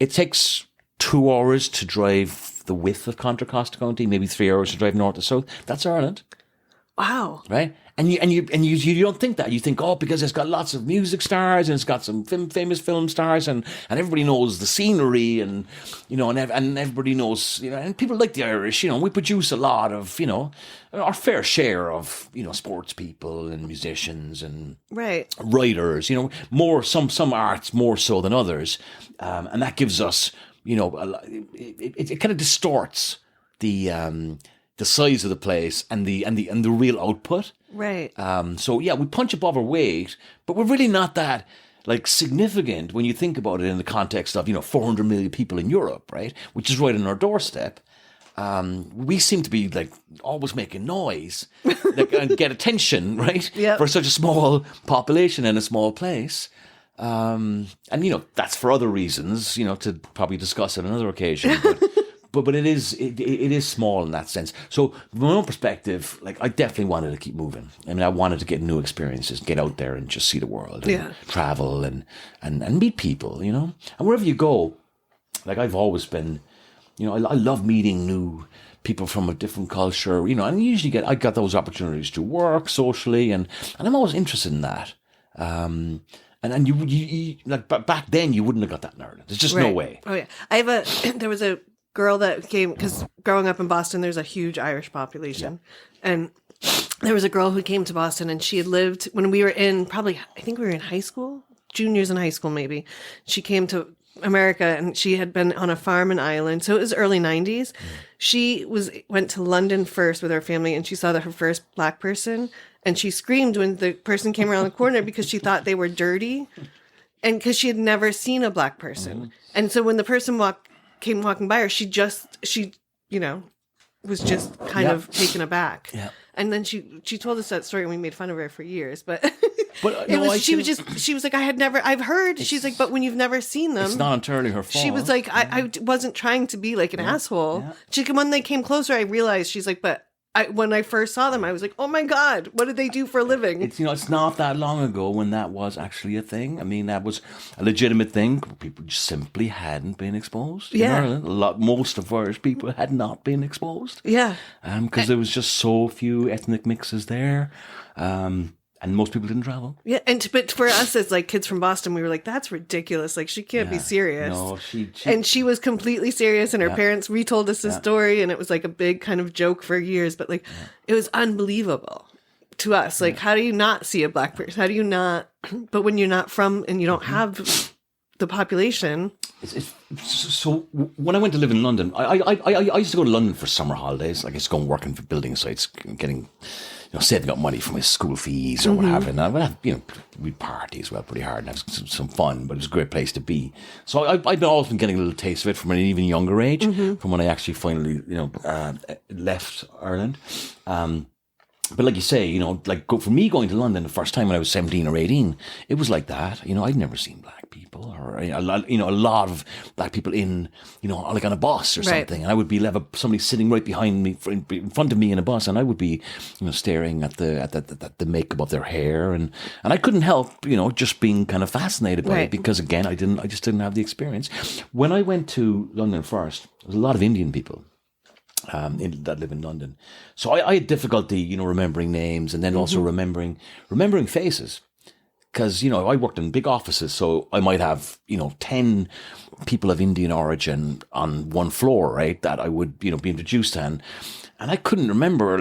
It takes 2 hours to drive the width of Contra Costa County, maybe 3 hours to drive north to south. That's Ireland. Wow. Right? And you don't think that. You think, because it's got lots of music stars and it's got some famous film stars and everybody knows the scenery and everybody knows, and people like the Irish, we produce a lot of, our fair share of, sports people and musicians and writers, more, some arts more so than others. And that gives us, it kind of distorts the size of the place and the real output. Right. So we punch above our weight, but we're really not that like significant when you think about it in the context of 400 million people in Europe, right, which is right on our doorstep. We seem to be like always making noise, like, and get attention, right, Yep. for such a small population in a small place. And that's for other reasons, to probably discuss at another occasion. But it is small in that sense. So from my own perspective, like I definitely wanted to keep moving. I mean, I wanted to get new experiences, get out there and just see the world, and travel and meet people, And wherever you go, like I've always been, I love meeting new people from a different culture, and I got those opportunities to work socially, and I'm always interested in that. And you like back then you wouldn't have got that in Ireland. There's just no way. Oh yeah, there was a girl that came, because growing up in Boston, there's a huge Irish population, and there was a girl who came to Boston, and she had lived when we were in I think we were in high school, juniors in high school maybe. She came to America, and she had been on a farm in Ireland, so it was early 90s. She went to London first with her family, and she saw her first Black person, and she screamed when the person came around the corner because she thought they were dirty, and because she had never seen a Black person. And so when the person came walking by her, she was just kind of taken aback. Yeah. And then she told us that story, and we made fun of her for years. But she was like, I've heard. She's like, but when you've never seen them, it's not entirely her fault. She was like, I wasn't trying to be like an asshole. Yeah. She's like, when they came closer, I realized. She's like, but when I first saw them, I was like, oh my God, what did they do for a living? It's not that long ago when that was actually a thing. I mean, that was a legitimate thing. People just simply hadn't been exposed. In Ireland. Most of Irish people had not been exposed. Yeah. Because there was just so few ethnic mixes there. And most people didn't travel. Yeah, but for us as like kids from Boston, we were like, "That's ridiculous! Like she can't be serious." No, and she was completely serious, and her parents retold us the story, and it was like a big kind of joke for years. But like, it was unbelievable to us. Like, how do you not see a Black person? How do you not? But when you're not from and you don't have the population. So when I went to live in London, I used to go to London for summer holidays. Like I used to go and working for building sites, getting. Saving up money for my school fees or what have you. And we'd party as well pretty hard and have some fun, but it was a great place to be. So I'd always been getting a little taste of it from an even younger age, from when I actually finally, left Ireland. But like you say, for me going to London the first time when I was 17 or 18, it was like that. I'd never seen Black people or, a lot of Black people in, like on a bus or something. And I would have somebody sitting right behind me, in front of me in a bus, and I would be, staring at the makeup of their hair. And I couldn't help, just being kind of fascinated by it because, again, I just didn't have the experience. When I went to London first, there was a lot of Indian people. That live in London. So I had difficulty, remembering names and then also remembering faces. Because, I worked in big offices, so I might have, 10 people of Indian origin on one floor, right, that I would, be introduced to. And I couldn't remember,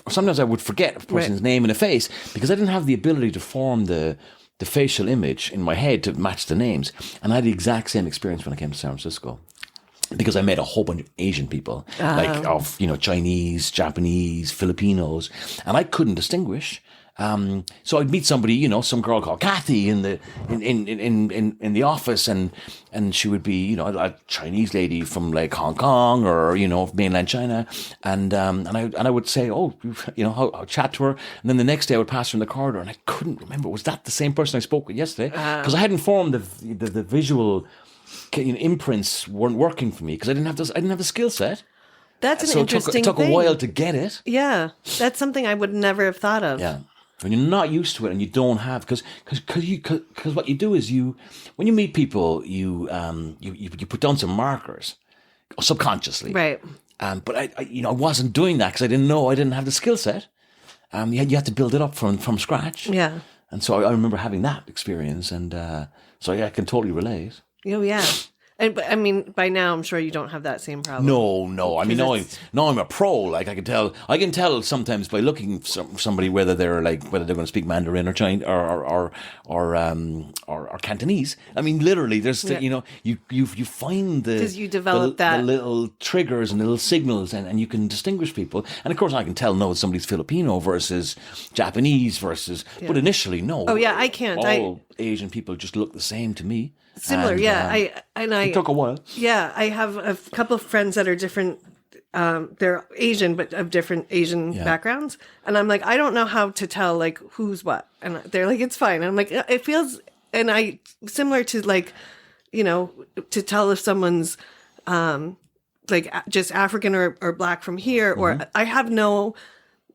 sometimes I would forget a person's name and a face because I didn't have the ability to form the facial image in my head to match the names. And I had the exact same experience when I came to San Francisco. Because I met a whole bunch of Asian people, Chinese, Japanese, Filipinos, and I couldn't distinguish. So I'd meet somebody, some girl called Kathy in the office, and she would be, a Chinese lady from like Hong Kong or mainland China, and I would say, I'll chat to her, and then the next day I would pass her in the corridor, and I couldn't remember, was that the same person I spoke with yesterday? Because I hadn't formed the visual. Imprints weren't working for me because I didn't have the skill set. That's an interesting thing. It took a while to get it. Yeah, that's something I would never have thought of. Yeah, when you're not used to it and you don't have because what you do is when you meet people you put down some markers subconsciously, right? But I wasn't doing that because I didn't have the skill set. You had to build it up from scratch. Yeah, and so I remember having that experience, and so I can totally relate. Oh, yeah. But I mean, by now, I'm sure you don't have that same problem. No. I mean, now I'm a pro. Like I can tell sometimes by looking at somebody whether they're going to speak Mandarin or Chinese or Cantonese. I mean, literally, there's you find because you develop the little triggers and little signals, and you can distinguish people. And of course, I can tell somebody's Filipino versus Japanese versus. Yeah. But initially, no. Oh yeah, I can't. All Asian people just look the same to me. Similar, yeah. It took a while. Yeah, I have a couple of friends that are different. They're Asian, but of different Asian backgrounds, and I'm like, I don't know how to tell like who's what, and they're like, it's fine. And I'm like, it feels, and I similar to like, to tell if someone's like just African or black from here, or I have no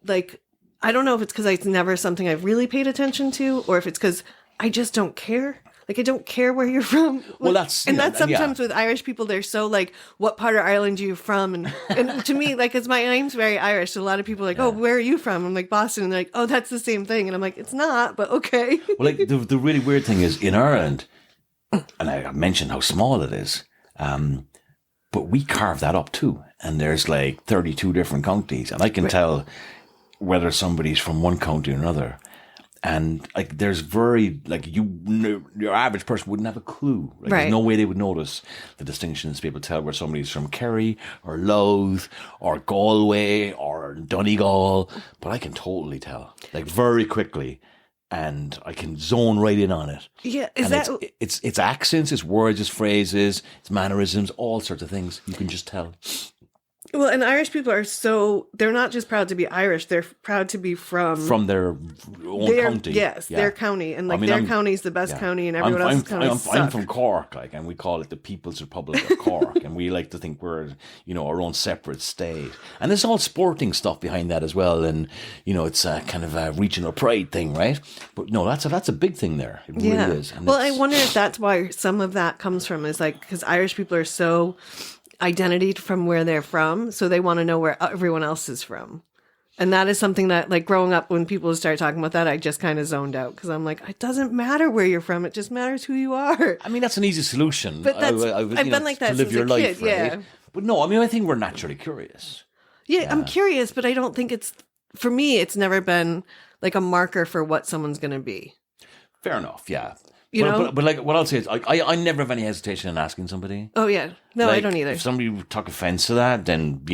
like, I don't know if it's because it's never something I've really paid attention to, or if it's because I just don't care. Like, I don't care where you're from. Well, that's sometimes with Irish people, they're so like, what part of Ireland are you from? And to me, like, it's my name's very Irish. So a lot of people are like, oh, where are you from? I'm like, Boston. And they're like, oh, that's the same thing. And I'm like, it's not, but okay. Well, like, the really weird thing is in Ireland, and I mentioned how small it is, but we carve that up too. And there's like 32 different counties. And I can tell whether somebody's from one county or another. And like, there's your average person wouldn't have a clue. Like, there's no way they would notice the distinctions. People tell where somebody's from Kerry or Louth or Galway or Donegal, but I can totally tell, like, very quickly, and I can zone right in on it. Yeah, it's accents, it's words, it's phrases, it's mannerisms, all sorts of things. You can just tell. Well, and Irish people are they're not just proud to be Irish, they're proud to be from their own county. Yes, their county. And like, their county's the best county, and everyone else's county suck. I'm from Cork, like, and we call it the People's Republic of Cork, and we like to think we're, our own separate state. And there's all sporting stuff behind that as well, and, it's a kind of a regional pride thing, right? But no, that's a big thing there. It really is. And well, I wonder if that's why some of that comes from, is like, because Irish people are so identity from where they're from, so they want to know where everyone else is from. And that is something that, like, growing up, when people start talking about that, I just kind of zoned out, because I'm like, it doesn't matter where you're from, it just matters who you are. I mean, that's an easy solution. But I've been like that to live since your a life, kid, right? yeah. But no, I mean, I think we're naturally curious. Yeah, I'm curious, but I don't think for me, it's never been like a marker for what someone's going to be. Fair enough, yeah. But like, what I'll say is, I never have any hesitation in asking somebody. Oh yeah, no, I don't either. If somebody took offense to that, then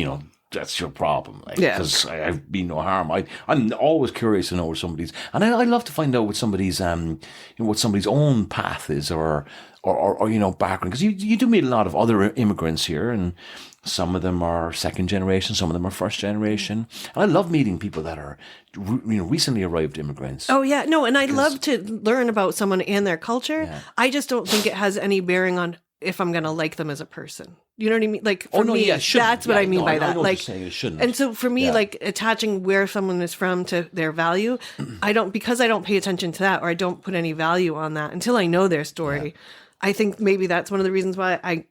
that's your problem. Like, because I've been no harm. I'm always curious to know where somebody's, and I love to find out what somebody's what somebody's own path is, or background, because you do meet a lot of other immigrants here, and some of them are second generation, some of them are first generation. And I love meeting people that are, recently arrived immigrants. Oh, yeah. No, and I love to learn about someone and their culture. Yeah. I just don't think it has any bearing on if I'm going to like them as a person. You know what I mean? Like, for me, that's what I mean by that. I know like, what you're saying, it shouldn't. And so for me, like, attaching where someone is from to their value, because I don't pay attention to that, or I don't put any value on that until I know their story. Yeah. I think maybe that's one of the reasons why I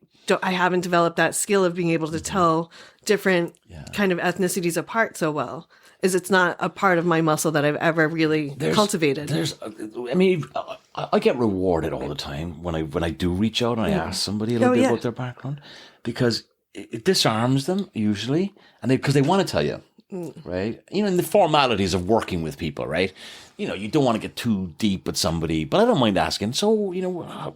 haven't developed that skill of being able to tell different kind of ethnicities apart so well. Is it's not a part of my muscle that I've ever really cultivated. I get rewarded all the time when I do reach out and I ask somebody a little bit about their background, because it disarms them usually, and because they want to tell you, right? In the formalities of working with people, right? You don't want to get too deep with somebody, but I don't mind asking. So,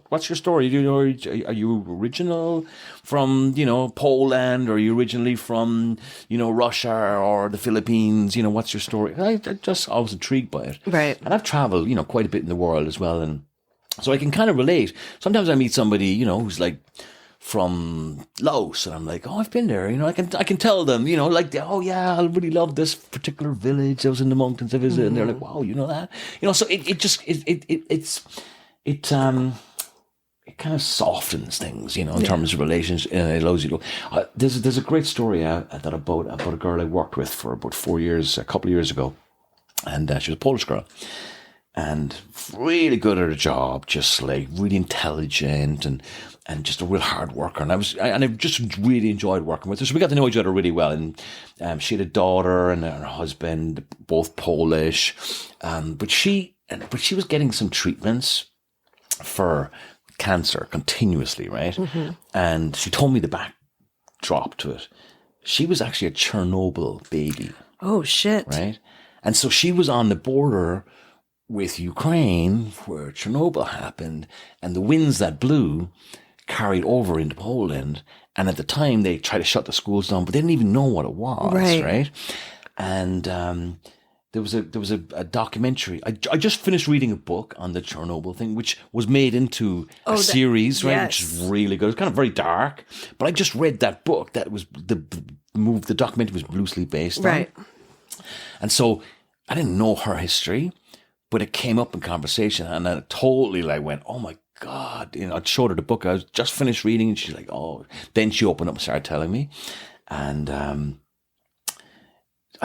what's your story? Are you original from, Poland, or are you originally from, Russia or the Philippines? What's your story? I just always intrigued by it. Right. And I've traveled, quite a bit in the world as well. And so I can kind of relate. Sometimes I meet somebody, who's like from Laos, and I'm like, oh, I've been there. I can tell them, like, oh yeah, I really love this particular village. I was in the mountains I visited, and they're like, wow, that, so it kind of softens things, in terms of relations. It allows you to. There's a great story about a girl I worked with for about 4 years, a couple of years ago, and she was a Polish girl. And really good at her job, just like really intelligent and just a real hard worker. And I just really enjoyed working with her. So we got to know each other really well. And she had a daughter and her husband, both Polish. But she was getting some treatments for cancer continuously, right? And she told me the backdrop to it. She was actually a Chernobyl baby. Oh, shit. Right? And so she was on the border with Ukraine where Chernobyl happened, and the winds that blew carried over into Poland. And at the time, they tried to shut the schools down, but they didn't even know what it was, right? And there was a documentary. I just finished reading a book on the Chernobyl thing, which was made into a series, right? Which is really good. It was kind of very dark, but I just read that book. That was the documentary was loosely based on. And so I didn't know her history, but it came up in conversation, and I totally like went, oh my God, you know, I showed her the book I was just finished reading, and she's like, oh, then she opened up and started telling me. And I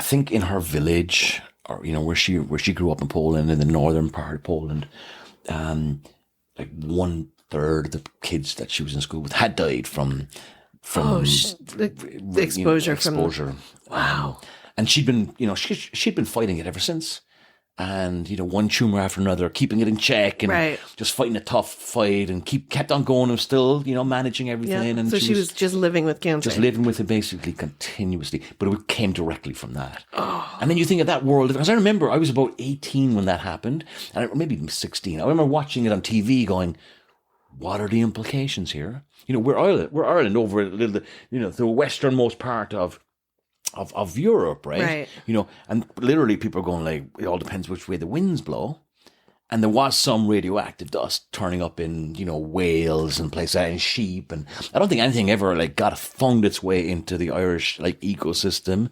think in her village, or, you know, where she grew up in Poland, in the northern part of Poland, like 1/3 of the kids that she was in school with had died from the exposure. Wow. And she'd been, you know, she'd been fighting it ever since. And, you know, one tumor after another, keeping it in check and just fighting a tough fight and kept on going and still, you know, managing everything. And so she was just living with cancer. Just living with it basically continuously. But it came directly from that. Oh. And then you think of that world. Because I remember I was about 18 when that happened, and maybe even 16. I remember watching it on TV going, what are the implications here? You know, we're Ireland over a little, you know, the westernmost part of Europe, right? You know, and literally people are going like, it all depends which way the winds blow. And there was some radioactive dust turning up in, you know, Wales and places, and sheep. And I don't think anything ever like found its way into the Irish like ecosystem.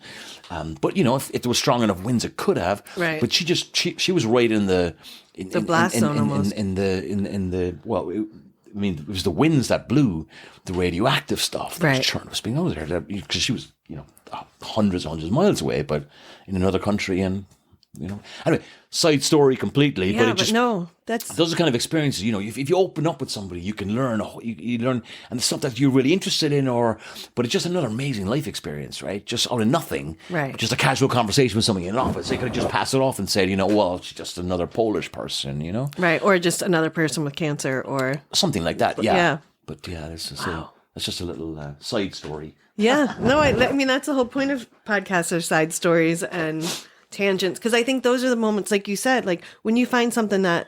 But you know, if it was strong enough winds, it could have. Right. But she was right in the blast zone almost. I mean, it was the winds that blew the radioactive stuff that was being over there, because she was, you know, hundreds of miles away, but in another country. And, you know, anyway, side story completely. Yeah, but those are kind of experiences. You know, if you open up with somebody, you can learn. You learn, and it's stuff that you're really interested in, but it's just another amazing life experience, right? Just out of nothing, right? Just a casual conversation with somebody in an office. They could have just passed it off and said, you know, well, she's just another Polish person, you know, right? Or just another person with cancer, or something like that. Yeah. But yeah, that's just a little side story. Yeah, no, I mean that's the whole point of podcasts, are side stories and tangents, because I think those are the moments, like you said, like when you find something that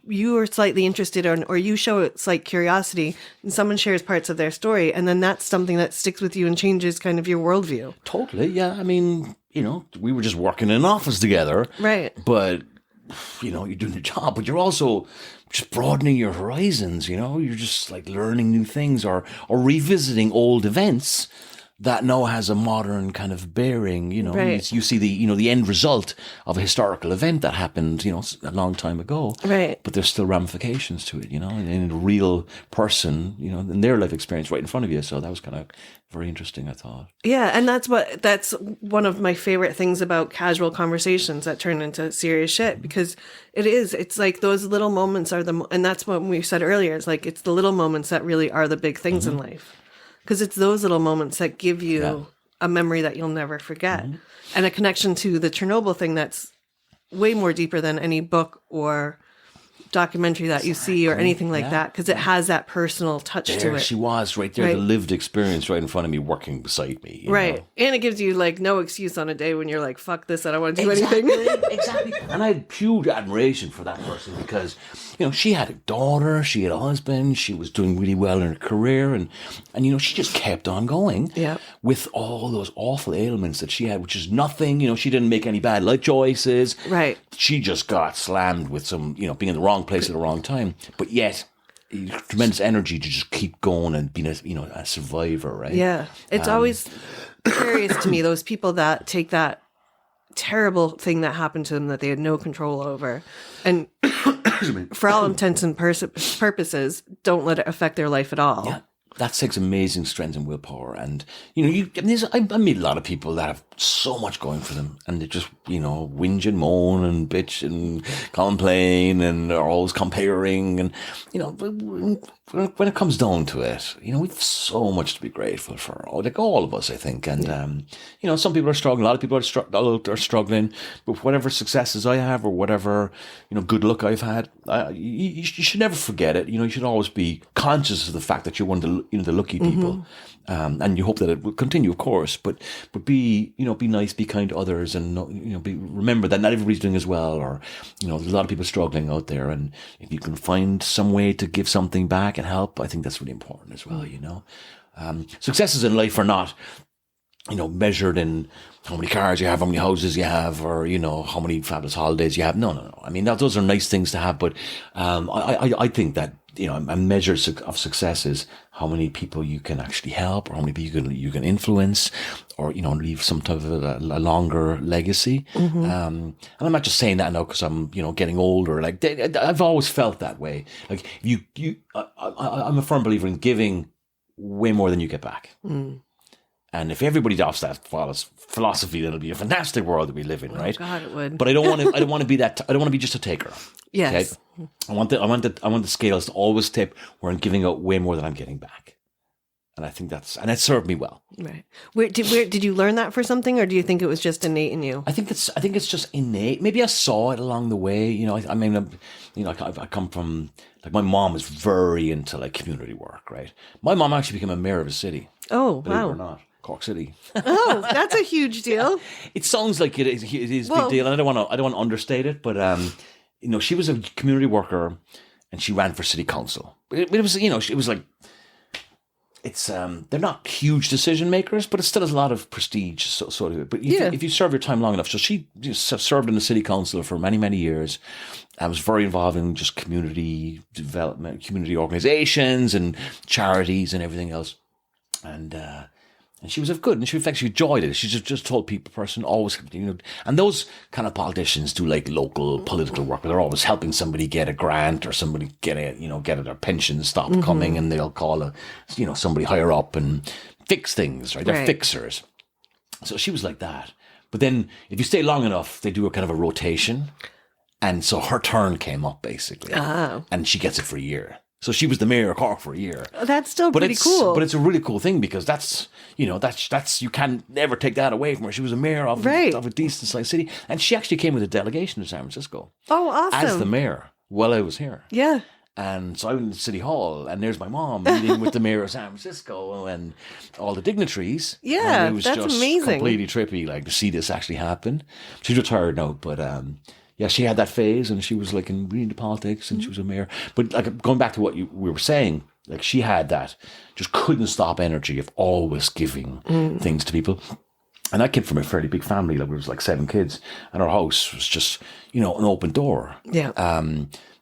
you are slightly interested in, or you show slight curiosity, and someone shares parts of their story, and then that's something that sticks with you and changes kind of your worldview. Totally, yeah. I mean, you know, we were just working in an office together, right? But you know, you're doing the job, but you're also just broadening your horizons. You know, you're just like learning new things, or revisiting old events that now has a modern kind of bearing. You know, you see the end result of a historical event that happened, you know, a long time ago. Right. But there's still ramifications to it, you know, in a real person, you know, in their life experience right in front of you. So that was kind of very interesting, I thought. Yeah, and that's one of my favorite things about casual conversations that turn into serious shit, because it's like those little moments are and that's what we said earlier. It's like, it's the little moments that really are the big things in life. Because it's those little moments that give you a memory that you'll never forget. And a connection to the Chernobyl thing that's way more deeper than any book or documentary that you see or anything like that, because it has that personal touch to it. She was right there, the lived experience right in front of me, working beside me. You know? And it gives you like no excuse on a day when you're like, fuck this, I don't want to do anything. Exactly. And I had huge admiration for that person, because, you know, she had a daughter, she had a husband, she was doing really well in her career, and you know, she just kept on going with all those awful ailments that she had, which is nothing, you know, she didn't make any bad life choices. Right. She just got slammed with some, you know, being in the wrong place at the wrong time, but yet tremendous energy to just keep going and being a survivor, right? Yeah. It's always curious to me, those people that take that terrible thing that happened to them that they had no control over, and for all intents and purposes, don't let it affect their life at all. Yeah. That takes amazing strength and willpower. And, you know, I meet a lot of people that have so much going for them, and they just, whinge and moan and bitch and complain, and they're always comparing. And, when it comes down to it, we've so much to be grateful for, like all of us, I think. And, some people are struggling, a lot of people are struggling with whatever successes I have or whatever, good luck I've had. You should never forget it. You should always be conscious of the fact that you're one of the lucky people. And you hope that it will continue, of course, but be nice, be kind to others, and remember that not everybody's doing as well, or there's a lot of people struggling out there, and if you can find some way to give something back and help, I think that's really important as well. Successes in life are not measured in how many cars you have, how many houses you have, or how many fabulous holidays you have. No. I mean, those are nice things to have, but I think that a measure of success is how many people you can actually help, or how many people you can influence, or leave some type of a longer legacy. And I'm not just saying that now because I'm getting older. Like, I've always felt that way. Like, I'm a firm believer in giving way more than you get back. And if everybody adopts that philosophy, then it'll be a fantastic world that we live in, right? God, it would. But I don't want to. I don't want to be that. I don't want to be just a taker. Yes. Okay? I want the scales to always tip where I'm giving out way more than I'm getting back, and I think that served me well. Right. Where did you learn that for something, or do you think it was just innate in you? I think it's just innate. Maybe I saw it along the way. I come from, like, my mom was very into, like, community work. Right. My mom actually became a mayor of a city. Oh, believe wow. it or not. Cork City. Oh, that's a huge deal. It sounds like it is a big deal, and I don't want to understate it, but she was a community worker, and she ran for city council. It was, it was like, it's they're not huge decision makers, but it still has a lot of prestige. Sort of. But if you serve your time long enough, so she just served in the city council for many, many years. I was very involved in just community development, community organizations, and charities, and everything else, and she was good, and she enjoyed it. She's just told person always, and those kind of politicians do, like, local political work, where they're always helping somebody get a grant, or somebody get their pension stop coming, and they'll call somebody higher up and fix things, right? They're fixers. So she was like that. But then if you stay long enough, they do a kind of a rotation. And so her turn came up, basically. Oh. And she gets it for a year. So she was the mayor of Cork for a year. That's still pretty cool. But it's a really cool thing, because that's you can never take that away from her. She was a mayor of a decent sized city, and she actually came with a delegation to San Francisco. Oh, awesome! As the mayor while I was here. Yeah. And so I went to City Hall, and there's my mom meeting with the mayor of San Francisco and all the dignitaries. Yeah, and it was that's just amazing. Completely trippy, like, to see this actually happen. She's retired now, but yeah, she had that phase, and she was, like, really into politics, and she was a mayor. But, like, going back to what we were saying, like, she had that just couldn't stop energy of always giving things to people. And I came from a fairly big family. Like, we was like 7 kids, and our house was just, an open door. Yeah.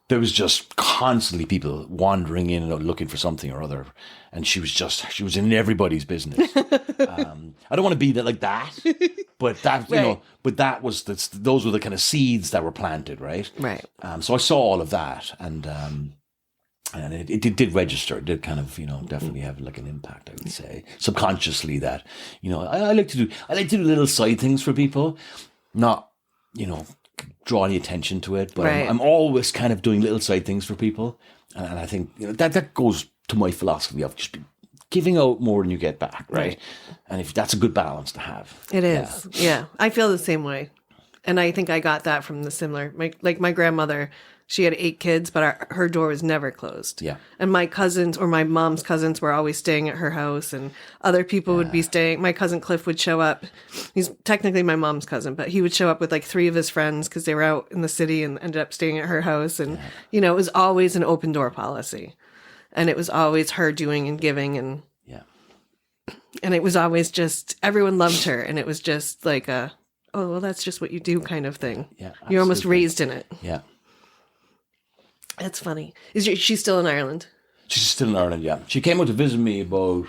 There was just constantly people wandering in and looking for something or other, and she was in everybody's business. I don't want to be like that, but that but that was those were the kind of seeds that were planted, right? Right. So I saw all of that, and it did register. It did kind of definitely have, like, an impact, I would say, subconsciously, that I like to do little side things for people, not draw any attention to it, but I'm always kind of doing little side things for people, and I think that goes to my philosophy of just giving out more than you get back, right? And if that's a good balance to have. It is. Yeah. I feel the same way, and I think I got that from the similar, my grandmother. She had 8 kids, but her door was never closed. Yeah. And my cousins, or my mom's cousins, were always staying at her house, and other people would be staying. My cousin Cliff would show up. He's technically my mom's cousin, but he would show up with, like, 3 of his friends because they were out in the city and ended up staying at her house. And, it was always an open door policy. And it was always her doing and giving. And it was always just, everyone loved her. And it was just like oh, well, that's just what you do kind of thing. Yeah. Absolutely. You're almost raised in it. Yeah. That's funny. Is she still in Ireland? She's still in Ireland, yeah. She came out to visit me about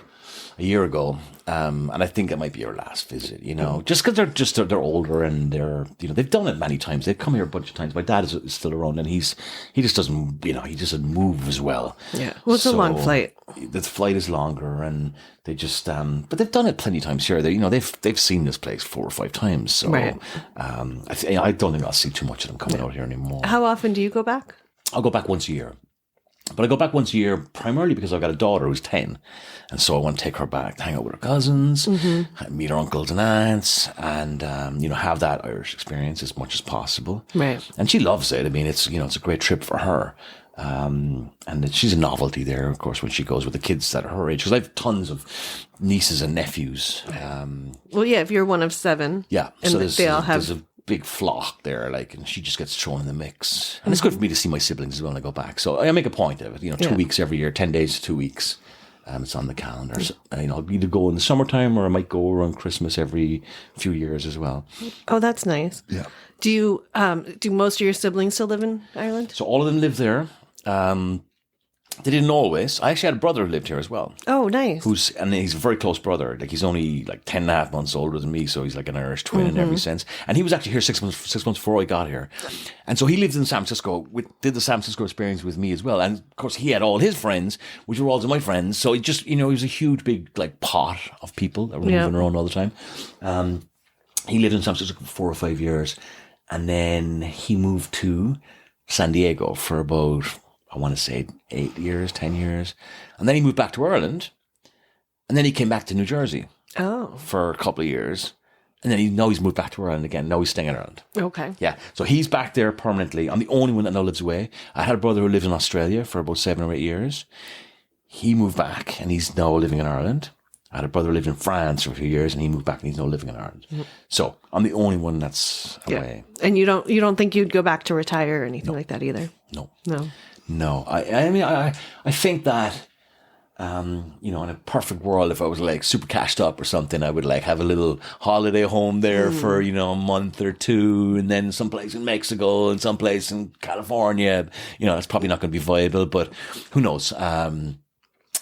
a year ago, and I think it might be our last visit. Just because they're older and they've done it many times. They've come here a bunch of times. My dad is still around, and he just doesn't he just doesn't move as well. Yeah, well, it's a long flight. The flight is longer, and they just but they've done it plenty of times here. They've seen this place 4 or 5 times. So right. I don't think I'll see too much of them coming out here anymore. How often do you go back? I'll go back once a year. But I go back once a year primarily because I've got a daughter who's 10. And so I want to take her back to hang out with her cousins, meet her uncles and aunts, and, have that Irish experience as much as possible. Right. And she loves it. I mean, it's a great trip for her. And she's a novelty there, of course, when she goes with the kids that are her age. Because I have tons of nieces and nephews. Well, yeah, if you're one of 7. Yeah. And so they all have... there's a big flock there, and she just gets thrown in the mix. And it's good for me to see my siblings as well when I go back. So I make a point of it, 2 weeks every year, 10 days to 2 weeks. It's on the calendar. So, I'll either go in the summertime or I might go around Christmas every few years as well. Oh, that's nice. Yeah. Do you, do most of your siblings still live in Ireland? So all of them live there. They didn't always. I actually had a brother who lived here as well. Oh, nice. And he's a very close brother. Like, he's only 10 and a half months older than me, so he's like an Irish twin in every sense. And he was actually here 6 months before I got here. And so he lived in San Francisco, did the San Francisco experience with me as well. And of course, he had all his friends, which were also my friends. So it just, he was a huge, big, pot of people that were moving around all the time. He lived in San Francisco for 4 or 5 years. And then he moved to San Diego for about, I want to say 8 years, 10 years. And then he moved back to Ireland. And then he came back to New Jersey for a couple of years. And then now he's moved back to Ireland again. Now he's staying in Ireland. Okay. Yeah. So he's back there permanently. I'm the only one that now lives away. I had a brother who lived in Australia for about 7 or 8 years. He moved back and he's now living in Ireland. I had a brother who lived in France for a few years and he moved back and he's now living in Ireland. Mm-hmm. So I'm the only one that's away. And you don't think you'd go back to retire or anything like that either? No. I think that, in a perfect world, if I was super cashed up or something, I would have a little holiday home there for, a month or 2 and then someplace in Mexico and someplace in California. That's probably not going to be viable, but who knows?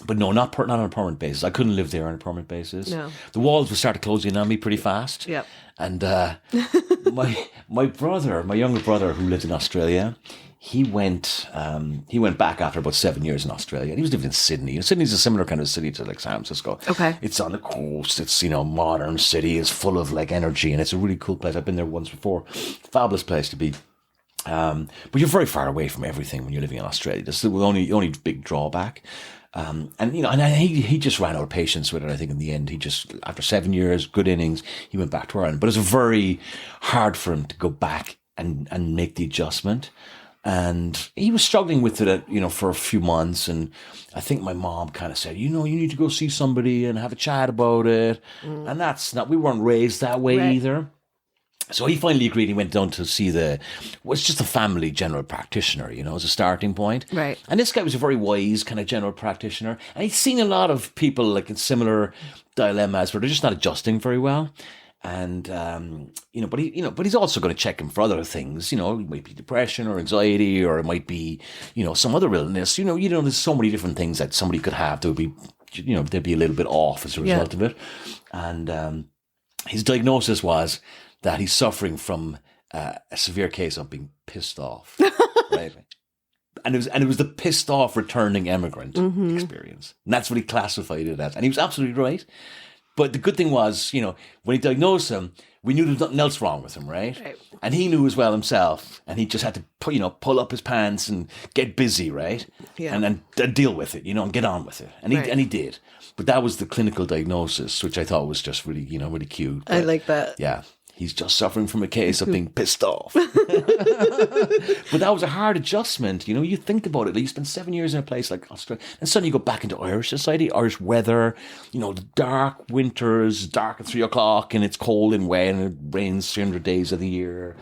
But no, not on a permanent basis. I couldn't live there on a permanent basis. No. The walls would start closing in on me pretty fast. Yep. And my younger brother who lived in Australia, he went back after about 7 years in Australia. And he was living in Sydney. Sydney's a similar kind of city to San Francisco. Okay. It's on the coast. It's, modern city. It's full of energy and it's a really cool place. I've been there once before. Fabulous place to be. But you're very far away from everything when you're living in Australia. That's the only big drawback. And he just ran out of patience with it. I think in the end, he just, after 7 years, good innings, he went back to Ireland. But it was very hard for him to go back and make the adjustment. And he was struggling with it, for a few months. And I think my mom kind of said, you need to go see somebody and have a chat about it. And we weren't raised that way either. So he finally agreed. He went down to see it's just a family general practitioner, as a starting point. Right. And this guy was a very wise kind of general practitioner. And he'd seen a lot of people in similar dilemmas where they're just not adjusting very well. And, but he's also going to check him for other things. It might be depression or anxiety, or it might be, some other illness. There's so many different things that somebody could have that would be, they'd be a little bit off as a result of it. And, his diagnosis was that he's suffering from a severe case of being pissed off, right? And it was the pissed off returning immigrant experience. And that's what he classified it as. And he was absolutely right. But the good thing was, when he diagnosed him, we knew there was nothing else wrong with him, right? And he knew as well himself. And he just had to, pull up his pants and get busy, right? Yeah. And deal with it, and get on with it. And he did. But that was the clinical diagnosis, which I thought was just really, really cute. But, I like that. Yeah. He's just suffering from a case of being pissed off. But that was a hard adjustment. You think about it. You spend 7 years in a place like Australia, and suddenly you go back into Irish society, Irish weather, the dark winters, dark at 3 o'clock, and it's cold and wet, and it rains 300 days of the year.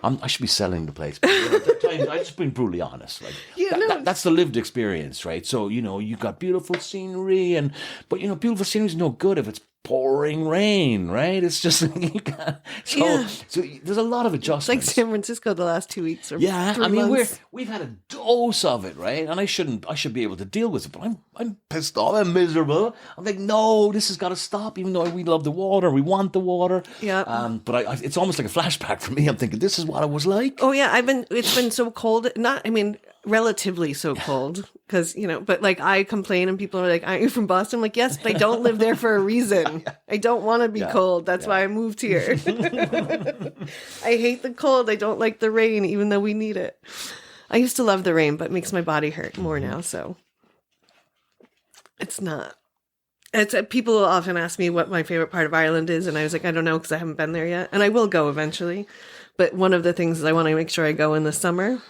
I should be selling the place. But, at times, I just being brutally honest. That's the lived experience, right? So, you got beautiful scenery, but beautiful scenery is no good if it's pouring rain, right? It's just so there's a lot of adjustments. It's like San San Francisco the last 2 weeks or Yeah, 3 I mean months. we've had a dose of it, right? And I should be able to deal with it, but I'm pissed off, I'm miserable. I'm like, no, this has got to stop. Even though we love the water, we want the water. Yeah. But it's almost like a flashback for me. I'm thinking this is what it was like. Oh yeah, it's been so cold. Relatively so cold because, but like I complain and people are like, aren't you from Boston? I'm like, yes, but I don't live there for a reason. I don't want to be cold. That's why I moved here. I hate the cold. I don't like the rain, even though we need it. I used to love the rain, but it makes my body hurt more now. So it's not. People often ask me what my favorite part of Ireland is. And I was like, I don't know, because I haven't been there yet. And I will go eventually. But one of the things is I want to make sure I go in the summer.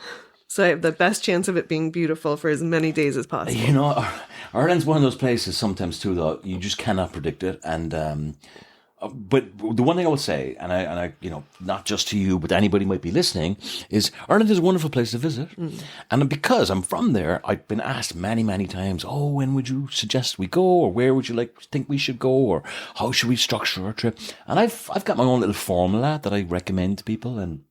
So I have the best chance of it being beautiful for as many days as possible. Ireland's one of those places sometimes too, though, you just cannot predict it. And but the one thing I would say, and I, not just to you, but anybody might be listening, is Ireland is a wonderful place to visit. And because I'm from there, I've been asked many, many times, oh, when would you suggest we go? Or where would you think we should go? Or how should we structure our trip? And I've got my own little formula that I recommend to people, and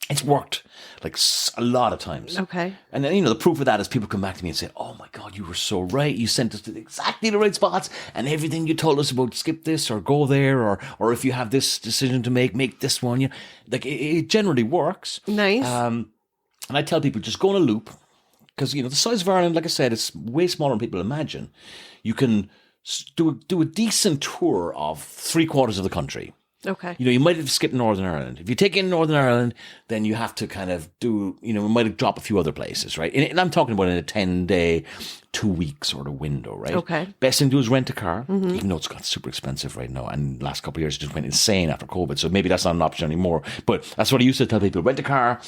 it's worked like a lot of times. Okay. And then, the proof of that is people come back to me and say, oh my God, you were so right. You sent us to exactly the right spots, and everything you told us about skip this or go there, or if you have this decision to make this one. It generally works. Nice. And I tell people, just go on a loop, because, the size of Ireland, like I said, it's way smaller than people imagine. You can do a decent tour of 3/4 of the country. Okay. You might have skipped Northern Ireland. If you take in Northern Ireland, then you have to kind of we might have dropped a few other places, right? And I'm talking about in a 10-day, 2-week sort of window, right? Okay. Best thing to do is rent a car, even though it's got super expensive right now. And the last couple of years it just went insane after COVID. So maybe that's not an option anymore. But that's what I used to tell people. Rent a car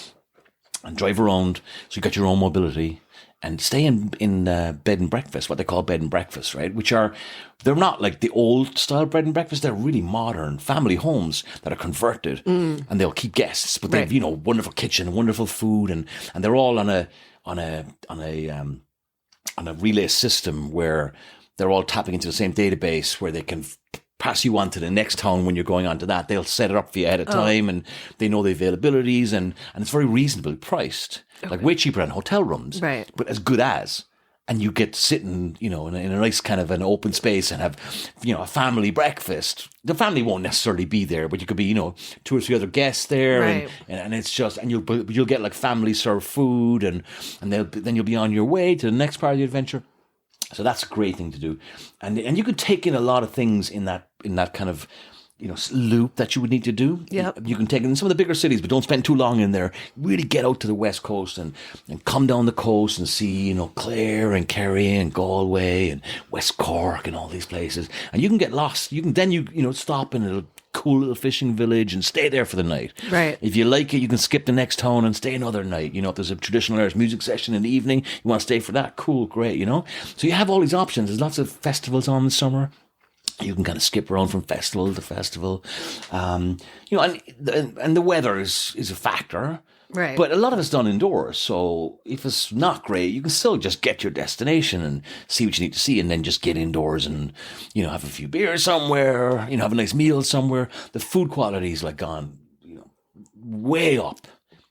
and drive around so you got your own mobility. And stay in bed and breakfast, what they call bed and breakfast, right? They're not like the old style bed and breakfast. They're really modern family homes that are converted, and they'll keep guests. But they have, wonderful kitchen, wonderful food, and they're all on a relay system where they're all tapping into the same database where they can pass you on to the next town when you're going on to that. They'll set it up for you ahead of time, and they know the availabilities, and it's very reasonably priced. Okay. Like way cheaper than hotel rooms, right? But as good as. And you get sitting, in a nice kind of an open space and have, a family breakfast. The family won't necessarily be there, but you could be, 2 or 3 other guests there, right. and it's just, and you'll get like family served food, and then you'll be on your way to the next part of the adventure. So that's a great thing to do, and you could take in a lot of things in that kind of loop that you would need to do. Yeah, you can take it in some of the bigger cities, but don't spend too long in there. Really get out to the west coast and come down the coast and see Clare and Kerry and Galway and West Cork and all these places. And you can get lost. You can then stop in a cool little fishing village and stay there for the night. Right. If you like it, you can skip the next town and stay another night. If there's a traditional Irish music session in the evening, you want to stay for that. Cool, great. So you have all these options. There's lots of festivals on in the summer. You can kind of skip around from festival to festival, and the weather is a factor, right? But a lot of it's done indoors, so if it's not great, you can still just get your destination and see what you need to see, and then just get indoors and have a few beers somewhere, have a nice meal somewhere. The food quality is like gone, way up.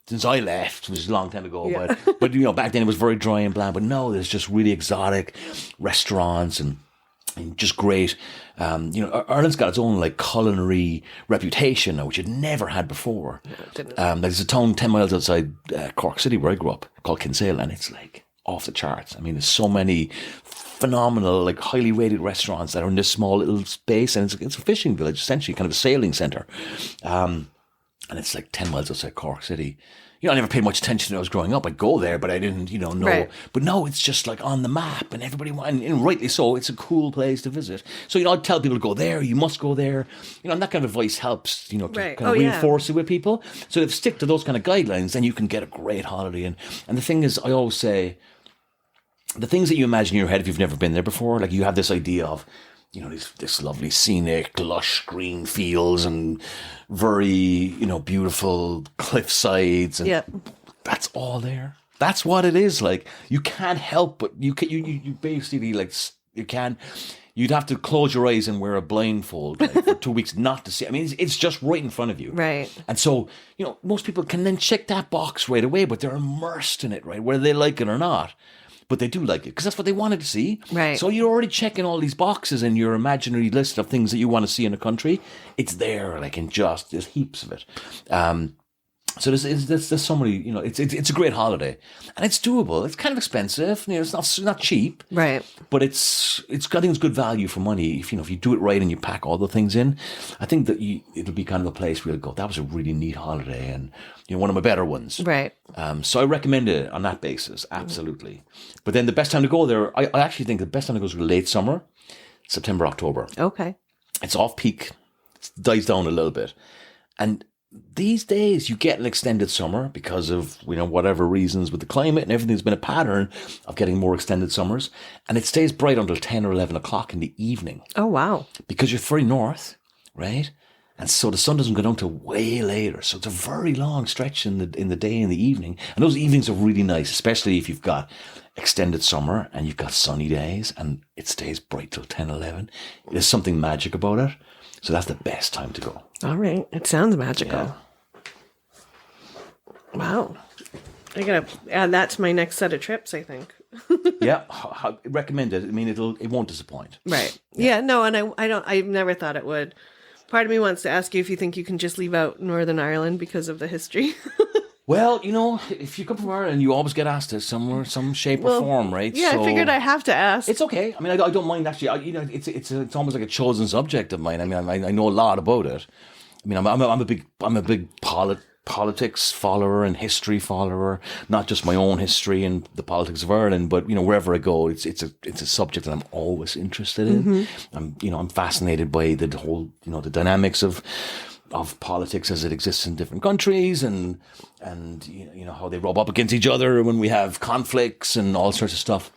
Since I left, which was a long time ago, yeah. but back then it was very dry and bland. But no, there's just really exotic restaurants and just great. Ireland's got its own like culinary reputation now, which it never had before. There's a town 10 miles outside Cork City where I grew up called Kinsale, and it's like off the charts. I mean, there's so many phenomenal, like highly rated restaurants that are in this small little space, and it's a fishing village, essentially, kind of a sailing centre. And it's like 10 miles outside Cork City. I never paid much attention when I was growing up. I'd go there, but I didn't, know. Right. But no, it's just like on the map, and everybody, and rightly so, it's a cool place to visit. So, I'd tell people to go there, you must go there. And that kind of advice helps, to right. kind of reinforce it with people. So if you stick to those kind of guidelines, then you can get a great holiday. And the thing is, I always say, the things that you imagine in your head if you've never been there before, like you have this idea of, this lovely scenic, lush green fields and very, beautiful cliff sides. And that's all there. That's what it is. Like, you can't help but you basically like, you can, you'd have to close your eyes and wear a blindfold like, for 2 weeks not to see. I mean, it's just right in front of you. Right. And so, most people can then check that box right away, but they're immersed in it, right? Whether they like it or not. But they do like it because that's what they wanted to see. Right. So you're already checking all these boxes in your imaginary list of things that you want to see in a country. It's there, like there's heaps of it. So there's so many, it's a great holiday, and it's doable. It's kind of expensive, it's not cheap, Right? But I think it's good value for money. If you do it right and you pack all the things in, I think that it'll be kind of a place where you'll go, that was a really neat holiday, and one of my better ones, Right? So I recommend it on that basis, absolutely. But then the best time to go there, I actually think the best time to go is late summer, September, October. Okay. It's off peak, it dies down a little bit, and these days you get an extended summer because of whatever reasons with the climate and everything's been a pattern of getting more extended summers, and it stays bright until 10 or 11 o'clock in the evening. Oh wow. Because you're very north, right? And so the sun doesn't go down till way later, so it's a very long stretch in the day and the evening, and those evenings are really nice, especially if you've got extended summer and you've got sunny days and it stays bright till 10, 11. There's something magic about it. So that's the best time to go. All right. It sounds magical. Yeah. Wow. I gotta add that to my next set of trips, I think. Yeah, recommend it. I mean, it won't disappoint. Right. Yeah. No, and I've never thought it would. Part of me wants to ask you if you think you can just leave out Northern Ireland because of the history. Well, if you come from Ireland, you always get asked to some shape or form, right? Yeah, so I figured I have to ask. It's okay. I mean, I don't mind actually. It's almost like a chosen subject of mine. I mean, I know a lot about it. I mean, I'm a big politics follower and history follower, not just my own history and the politics of Ireland, but wherever I go, it's a subject that I'm always interested in. Mm-hmm. I'm fascinated by the whole the dynamics of politics as it exists in different countries, and how they rub up against each other when we have conflicts and all sorts of stuff.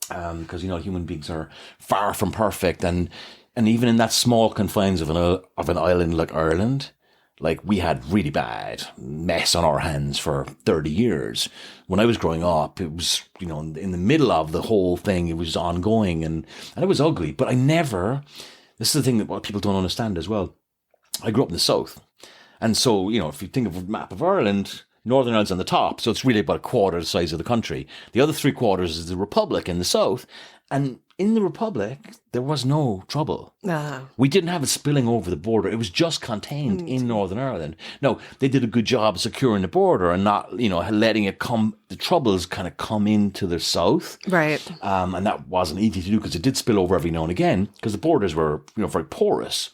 Because human beings are far from perfect, and even in that small confines of an island like Ireland, like we had really bad mess on our hands for 30 years. When I was growing up, it was in the middle of the whole thing. It was ongoing, and it was ugly. But I never. This is the thing that what people don't understand as well. I grew up in the south, and so if you think of a map of Ireland, Northern Ireland's on the top, so it's really about a quarter the size of the country. The other 3/4 is the Republic in the south, and in the Republic there was no trouble. We didn't have it spilling over the border; it was just contained in Northern Ireland. No, they did a good job securing the border and not letting it come. The troubles kind of come into the south, right? And that wasn't easy to do because it did spill over every now and again because the borders were very porous.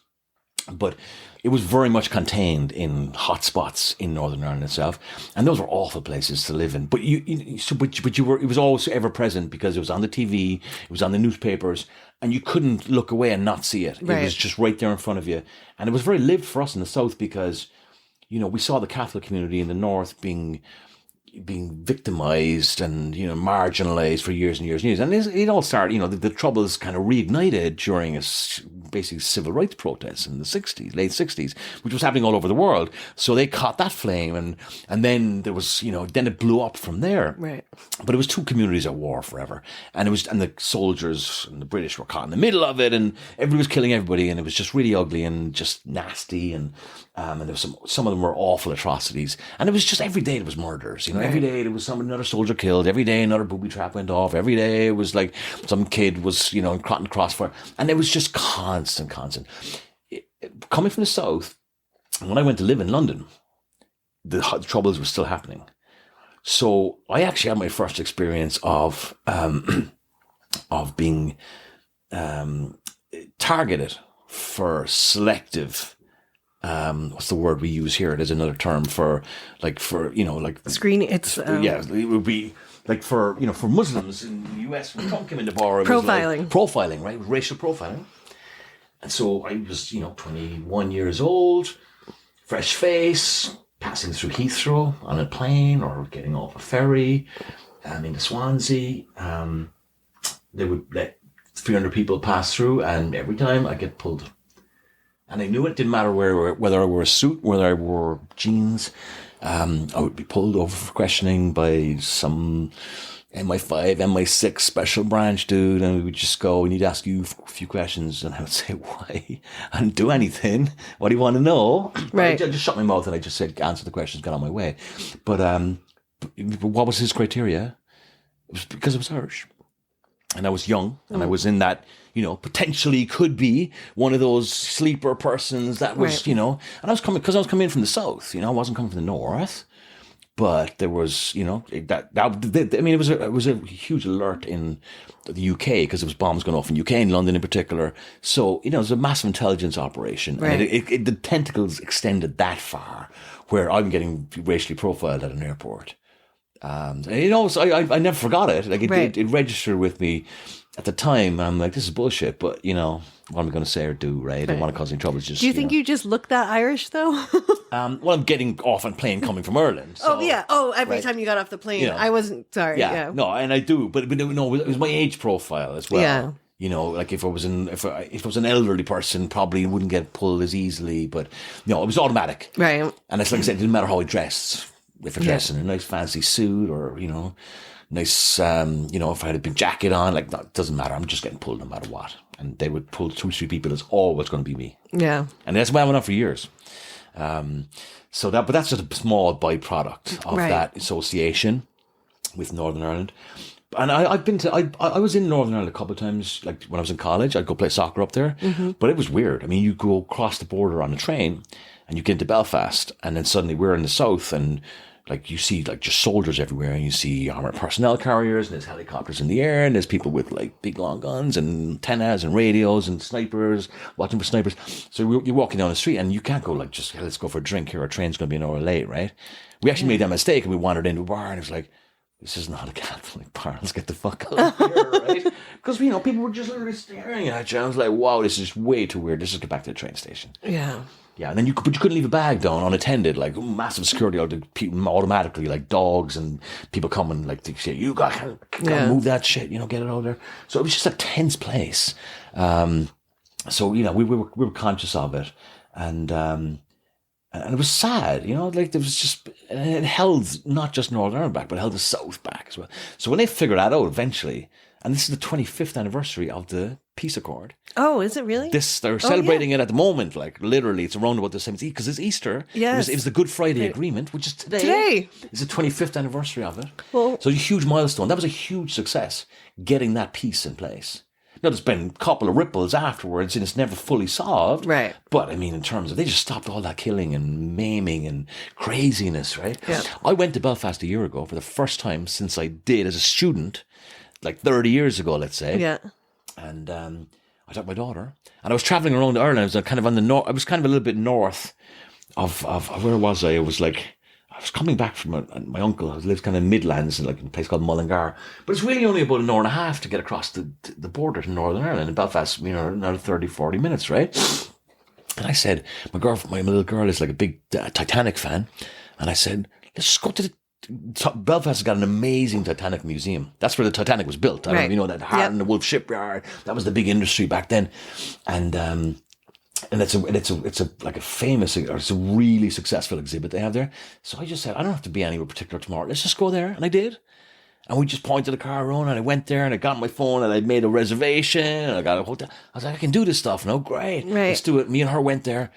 But it was very much contained in hot spots in Northern Ireland itself, and those were awful places to live in. But it was always ever present because it was on the TV, it was on the newspapers, and you couldn't look away and not see it. Right. It was just right there in front of you, and it was very lived for us in the south because, we saw the Catholic community in the north being victimized and marginalized for years and years and years, and it all started. The troubles kind of reignited during basically civil rights protests in the late 60s, which was happening all over the world. So they caught that flame, and then there was then it blew up from there. Right. But it was two communities at war forever, and the soldiers and the British were caught in the middle of it, and everybody was killing everybody, and it was just really ugly and just nasty, and there was some of them were awful atrocities, and it was just every day there was murders. Every day there was another soldier killed. Every day another booby trap went off. Every day it was like some kid was in crossfire, and it was just constant. Coming from the south, when I went to live in London, the troubles were still happening. So I actually had my first experience of being targeted for selective. What's the word we use here? There's another term for screening. It's it would be like for Muslims in the US when Trump came into power. Profiling. It was profiling, right? Racial profiling. And so I was 21 years old, fresh face, passing through Heathrow on a plane or getting off a ferry into Swansea. They would let 300 people pass through, and every time I get pulled. And I knew it didn't matter whether I wore a suit, whether I wore jeans. I would be pulled over for questioning by some MI5, MI6 special branch, dude. And we would just go and he'd ask you a few questions and I would say, why? I didn't do anything. What do you want to know? Right. I just shut my mouth and I just said, answer the questions, got on my way. But what was his criteria? It was because I was Irish. And I was young and I was in that, potentially could be one of those sleeper persons that was, Right. and I was coming in from the south, I wasn't coming from the north. But there was, it was a huge alert in the UK because there was bombs going off in UK and London in particular. So, it was a massive intelligence operation. Right. And the tentacles extended that far where I'm getting racially profiled at an airport. So I never forgot it. Like it registered with me at the time. I'm like, this is bullshit. But what am I going to say or do? Right? I don't want to cause any trouble. It's just. Do you think you just look that Irish though? Well, I'm getting off on plane coming from Ireland. So, every time you got off the plane, I wasn't sorry. Yeah, no, and I do, but no, it was my age profile as well. Yeah. Like if I was an elderly person, probably wouldn't get pulled as easily. But no, it was automatic. Right. And it's like I said, it didn't matter how I dressed. If I dressed in a nice fancy suit or, nice, if I had a big jacket on, like, no, it doesn't matter. I'm just getting pulled no matter what. And they would pull 2, 3 people. It's always going to be me. Yeah. And that's why I went on for years. But that's just a small byproduct of that association with Northern Ireland. And I was in Northern Ireland a couple of times, like when I was in college, I'd go play soccer up there. Mm-hmm. But it was weird. I mean, you go across the border on a train and you get into Belfast and then suddenly we're in the south and like you see like just soldiers everywhere and you see armored personnel carriers and there's helicopters in the air and there's people with like big long guns and antennas and radios and snipers, watching for snipers. So you're walking down the street and you can't go like just, hey, let's go for a drink here. Our train's going to be an hour late, right? We actually made that mistake and we wandered into a bar and it was like, this is not a Catholic bar. Let's get the fuck out of here, right? Because, people were just literally staring at you. I was like, wow, this is way too weird. Let's just get back to the train station. Yeah. Yeah, and then you couldn't leave a bag down unattended, like massive security automatically, like dogs and people coming, like they say, you got to move that shit, get it out there. So it was just a tense place. So we were conscious of it, and it was sad, like there was just it held not just Northern Ireland back, but it held the South back as well. So when they figured that out eventually, and this is the 25th anniversary of the peace accord. Oh, is it really? They're celebrating it at the moment. Like literally, it's around about the same because it's Easter. Yes, it was the Good Friday Agreement, which is today. Today is the 25th anniversary of it. Well, so it's a huge milestone. That was a huge success, getting that peace in place. Now, there's been a couple of ripples afterwards, and it's never fully solved. Right. But I mean, in terms of they just stopped all that killing and maiming and craziness, right? Yeah. I went to Belfast a year ago for the first time since I did as a student, like 30 years ago, let's say. Yeah. And I took my daughter, and I was traveling around Ireland. I was kind of on the north. I was kind of a little bit north of where was I? It was like I was coming back from my uncle who lives kind of Midlands, like in a place called Mullingar. But it's really only about an hour and a half to get across the border to Northern Ireland. In Belfast, another 30, 40 minutes, right? And I said, my little girl is like a big Titanic fan, and I said, let's just go to Belfast has got an amazing Titanic museum. That's where the Titanic was built. I don't know, that Hart and the Wolf shipyard. That was the big industry back then, and it's a like a famous, or it's a really successful exhibit they have there. So I just said, I don't have to be anywhere particular tomorrow. Let's just go there, and I did. And we just pointed the car around, and I went there, and I got my phone, and I made a reservation, and I got a hotel. I was like, I can do this stuff now. Great, let's do it. Me and her went there.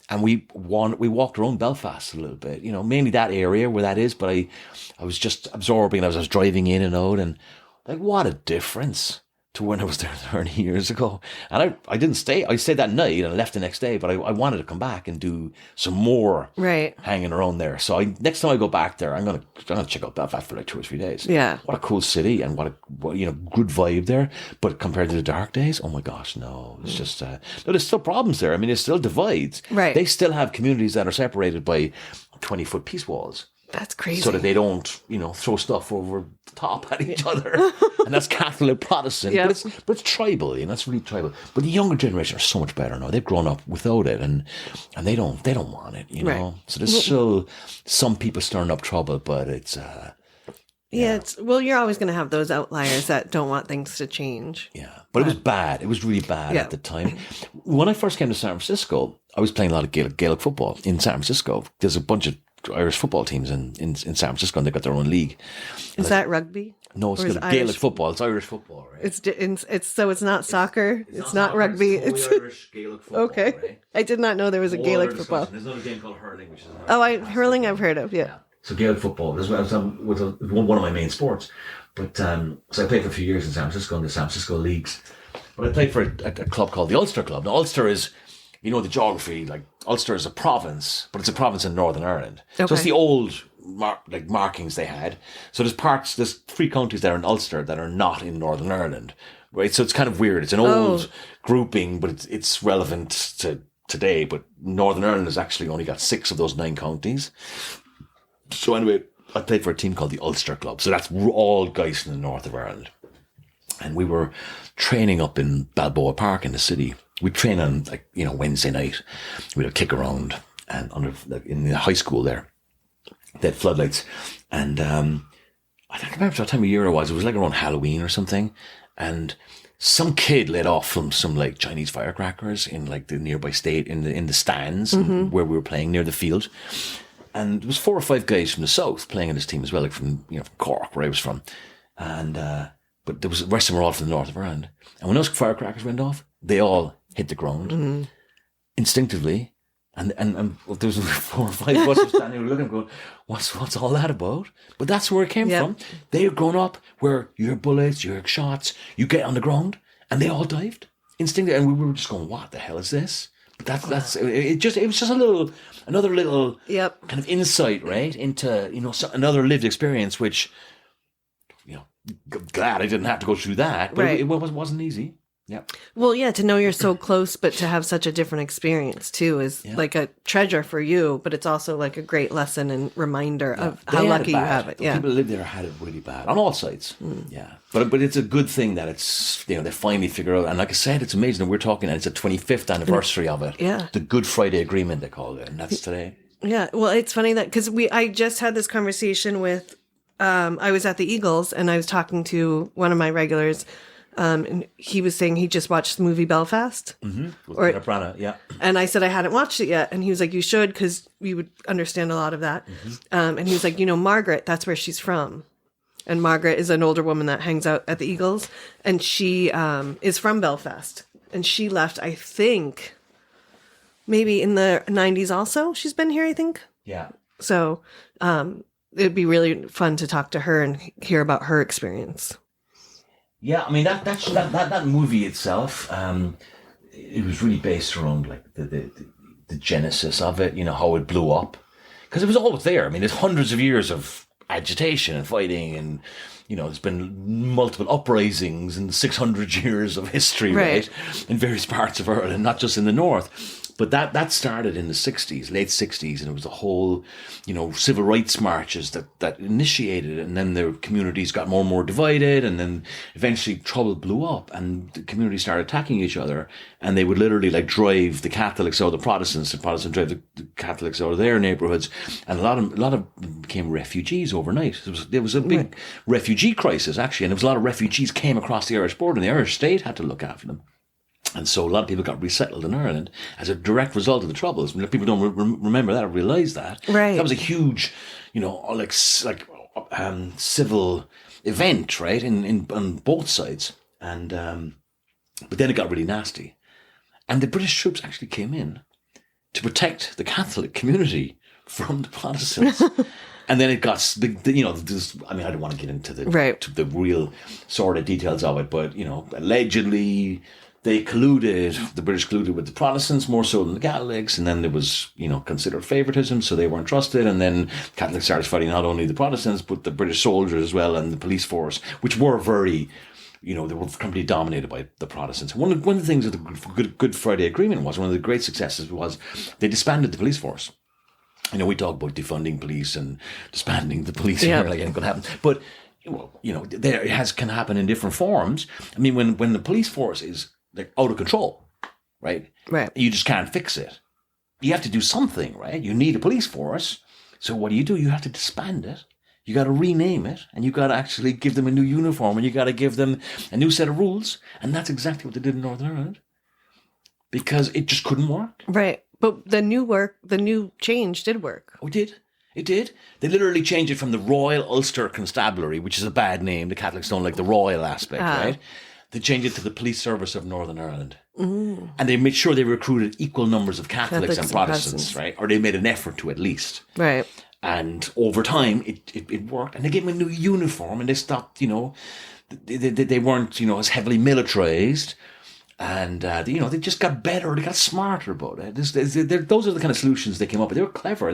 And we walked around Belfast a little bit, mainly that area where that is. But I was just absorbing. I was driving in and out, and like, what a difference to when I was there 30 years ago. And I didn't stay. I stayed that night and I left the next day. But I wanted to come back and do some more hanging around there. So next time I go back there, I'm gonna check out Belfast for like 2 or 3 days. Yeah, what a cool city and what good vibe there. But compared to the dark days, oh my gosh, no, it's just no. There's still problems there. I mean, there's still divides. Right, they still have communities that are separated by 20-foot peace walls. That's crazy. So that they don't, throw stuff over the top at each other. And that's Catholic, Protestant. Yep. But it's tribal, it's really tribal. But the younger generation are so much better now. They've grown up without it and they don't want it, Right. So there's still some people stirring up trouble, but it's you're always going to have those outliers that don't want things to change. Yeah. But it was bad. It was really bad at the time. When I first came to San Francisco, I was playing a lot of Gaelic football in San Francisco. There's a bunch of Irish football teams in San Francisco, and they've got their own league. Is that rugby? No, it's Gaelic Irish football. It's Irish football, right? It's not soccer. It's not soccer, rugby. It's Irish Gaelic football. Okay. Right? I did not know there was a Gaelic football. There's another game called hurling, which is Hurling I've heard of. Yeah. So Gaelic football was one of my main sports. But so I played for a few years in San Francisco in the San Francisco leagues. But I played for a club called the Ulster Club. Now Ulster is, you know, the geography. Like Ulster is a province, but it's a province in Northern Ireland. Okay. So it's the old markings they had. So there's 3 counties that are in Ulster that are not in Northern Ireland, right? So it's kind of weird. It's an old grouping, but it's relevant to today. But Northern Ireland has actually only got 6 of those 9 counties. So anyway, I played for a team called the Ulster Club. So that's all guys in the north of Ireland. And we were training up in Balboa Park in the city. We train on Wednesday night. We'd have kick around and in the high school there. They had floodlights, and I can't remember what time of year it was. It was like around Halloween or something, and some kid let off from some like Chinese firecrackers in like the nearby state in the stands where we were playing near the field, and there was 4 or 5 guys from the south playing in this team as well, like from Cork, where I was from, and but the rest of them were all from the north of Ireland, and when those firecrackers went off, they all hit the ground instinctively. And there was 4 or 5 of us standing there looking, going, what's all that about? But that's where it came from. They had grown up where you hear bullets, you hear shots, you get on the ground, and they all dived instinctively. And we were just going, what the hell is this? But it was just another little kind of insight, right, into another lived experience, which glad I didn't have to go through that, but it wasn't easy. Yeah. Well, yeah, to know you're so close, but to have such a different experience too is like a treasure for you, but it's also like a great lesson and reminder of how lucky you have it. Yeah. People who live there had it really bad on all sides. Yeah. But it's a good thing that it's, they finally figure out. And like I said, it's amazing that we're talking, and it's a 25th anniversary of it. Yeah. The Good Friday Agreement, they call it. And that's today. Yeah. Well, it's funny that, because I just had this conversation with, I was at the Eagles and I was talking to one of my regulars. And he was saying he just watched the movie Belfast. With Brana, yeah. And I said I hadn't watched it yet. And he was like, you should, because you would understand a lot of that. And he was like, Margaret, that's where she's from. And Margaret is an older woman that hangs out at the Eagles. And she is from Belfast. And she left, I think, maybe in the 90s also. She's been here, I think. Yeah. So it'd be really fun to talk to her and hear about her experience. Yeah, I mean that movie itself, it was really based around like the genesis of it, how it blew up, because it was always there. I mean, there's hundreds of years of agitation and fighting, and there's been multiple uprisings in 600 years of history, right, in various parts of Ireland, not just in the north. But that started in the 60s, late 60s, and it was the whole, civil rights marches that initiated it, and then the communities got more and more divided, and then eventually trouble blew up, and the communities started attacking each other, and they would literally like drive the Catholics out of the Protestants drive the Catholics out of their neighborhoods, and a lot of them became refugees overnight. There was a big refugee crisis, actually, and there was a lot of refugees came across the Irish border, and the Irish state had to look after them. And so a lot of people got resettled in Ireland as a direct result of the Troubles. I mean, people don't remember that or realise that. Right. That was a huge, civil event, right, on both sides. And but then it got really nasty. And the British troops actually came in to protect the Catholic community from the Protestants. And then it got, I don't want to get into the real sort of details of it, but, allegedly they the British colluded with the Protestants more so than the Catholics, and then there was, considered favoritism, so they weren't trusted, and then Catholics started fighting not only the Protestants, but the British soldiers as well, and the police force, which were very, they were completely dominated by the Protestants. One of the things that the Good Friday Agreement was, one of the great successes was they disbanded the police force. We talk about defunding police and disbanding the police, like anything could happen, but it can happen in different forms. I mean, when the police force is like out of control, right? Right. You just can't fix it. You have to do something, right? You need a police force. So what do? You have to disband it. You got to rename it, and you got to actually give them a new uniform, and you got to give them a new set of rules. And that's exactly what they did in Northern Ireland, because it just couldn't work. Right. But the new change did work. Oh, it did. It did. They literally changed it from the Royal Ulster Constabulary, which is a bad name. The Catholics don't like the royal aspect, right? They changed it to the Police Service of Northern Ireland. And they made sure they recruited equal numbers of Catholics and Protestants, right? Or they made an effort to, at least. Right. And over time, it worked. And they gave them a new uniform, and they stopped, they weren't, as heavily militarized. And, they just got better. They got smarter about it. Those are the kind of solutions they came up with. They were clever.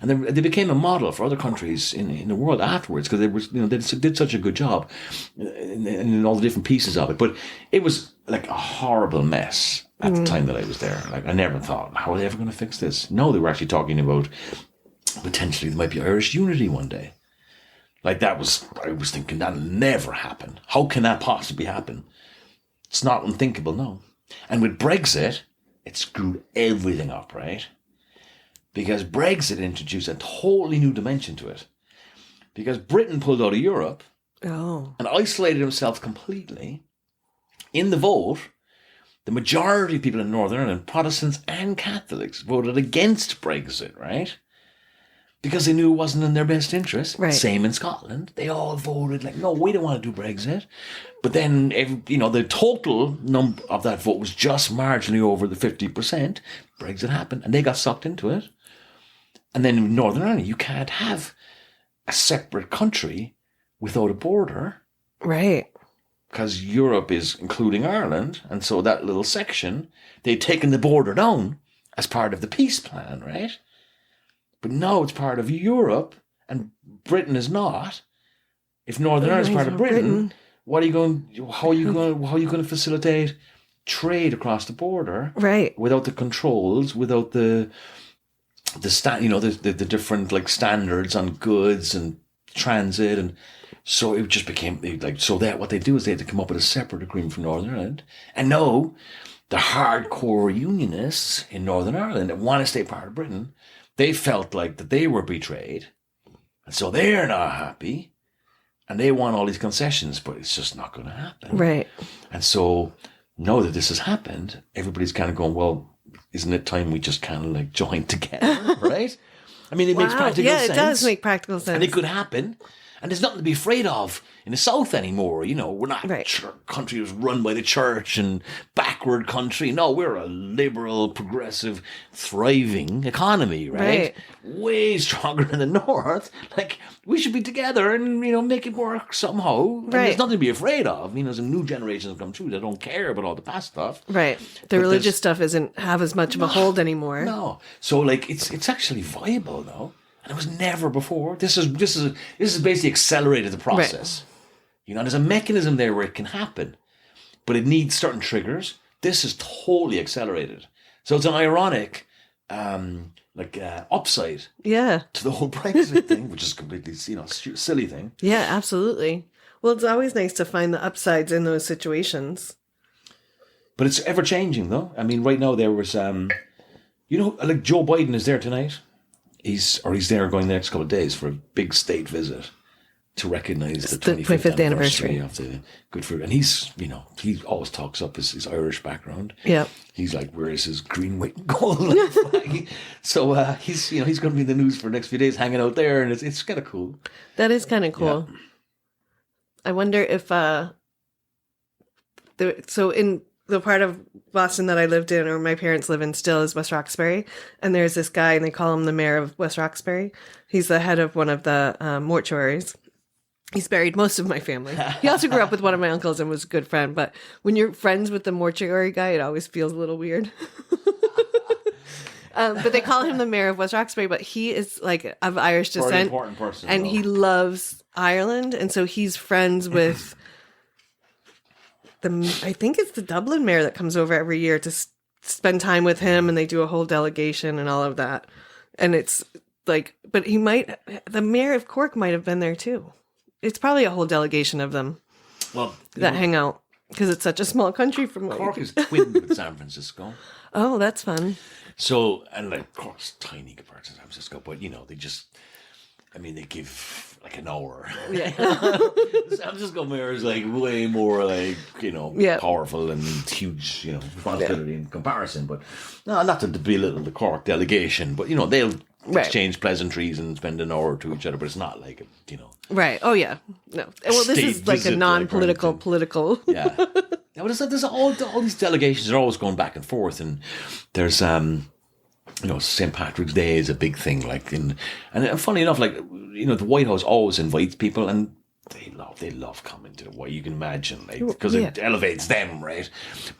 They became a model for other countries in the world afterwards, because they did such a good job in all the different pieces of it. But it was like a horrible mess at the time that I was there. Like, I never thought, how are they ever going to fix this? No, they were actually talking about potentially there might be Irish unity one day. Like, I was thinking that'll never happen. How can that possibly happen? It's not unthinkable, no. And with Brexit, it screwed everything up, right? Because Brexit introduced a totally new dimension to it. Because Britain pulled out of Europe and isolated himself completely. In the vote, the majority of people in Northern Ireland, Protestants and Catholics, voted against Brexit, right? Because they knew it wasn't in their best interest. Right. Same in Scotland. They all voted like, no, we don't want to do Brexit. But then, the total number of that vote was just marginally over the 50%. Brexit happened, and they got sucked into it. And then in Northern Ireland, you can't have a separate country without a border. Right. Because Europe is including Ireland, and so that little section, they'd taken the border down as part of the peace plan, right? But now it's part of Europe, and Britain is not. If Northern Ireland is part of Britain, how are you going to facilitate trade across the border? Right. Without the controls, without the different like standards on goods and transit, and so it just became like, so that what they do is they had to come up with a separate agreement for Northern Ireland. And no, the hardcore unionists in Northern Ireland that want to stay part of Britain, they felt like that they were betrayed, and so they're not happy, and they want all these concessions, but it's just not going to happen. Right. And so now that this has happened, everybody's kind of going, well, isn't it time we just kind of like join together, right? I mean, it makes practical sense. Yeah, it does make practical sense. And it could happen. And there's nothing to be afraid of in the South anymore. We're not a country that's run by the church and backward country. No, we're a liberal, progressive, thriving economy, right? Way stronger than the North. Like, we should be together and, make it work somehow. And there's nothing to be afraid of. Some new generations have come through that don't care about all the past stuff. Right. The religious stuff isn't have as much of a hold anymore. No. So, like, it's actually viable now. And it was never before. This is basically accelerated the process. Right. There's a mechanism there where it can happen, but it needs certain triggers. This is totally accelerated. So it's an ironic, upside. Yeah. To the whole Brexit thing, which is completely, silly thing. Yeah, absolutely. Well, it's always nice to find the upsides in those situations. But it's ever changing, though. I mean, right now there was, like Joe Biden is there tonight. He's there going the next couple of days for a big state visit to recognize the 25th anniversary of the Good Friday. And he's, he always talks up his Irish background. Yeah. He's like, where is his green, white, and gold flag? So he's going to be in the news for the next few days hanging out there. And it's kind of cool. That is kind of cool. Yeah. I wonder if, so in the part of Boston that I lived in, or my parents live in still, is West Roxbury. And there's this guy, and they call him the mayor of West Roxbury. He's the head of one of the mortuaries. He's buried most of my family. He also grew up with one of my uncles and was a good friend. But when you're friends with the mortuary guy, it always feels a little weird. But they call him the mayor of West Roxbury. But he is like of Irish descent. Very important person. And he loves Ireland. And so he's friends with... I think it's the Dublin mayor that comes over every year to spend time with him, and they do a whole delegation and all of that. And it's like, but the mayor of Cork might have been there too. It's probably a whole delegation of them that hang out because it's such a small country. From Cork is twinned with San Francisco. Oh, that's fun. So, and like Cork's tiny compared to San Francisco, but they give like an hour. Yeah. San Francisco mayor is like way more like, powerful and huge, responsibility in comparison. But no, not to belittle the Cork delegation, but they'll exchange pleasantries and spend an hour or two each other, but it's not like, Right. Oh, yeah. No. Well, this is like a non-political, political. Yeah. Yeah, but there's all these delegations are always going back and forth, and there's St. Patrick's Day is a big thing, and funny enough, the White House always invites people, and they love coming to the White. You can imagine, because it elevates them, right?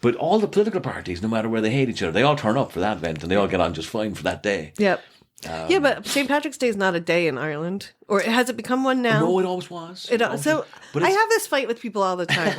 But all the political parties, no matter where they hate each other, they all turn up for that event, and they all get on just fine for that day. Yep. Yeah, but St. Patrick's Day is not a day in Ireland, or has it become one now? No, it always was. But I have this fight with people all the time.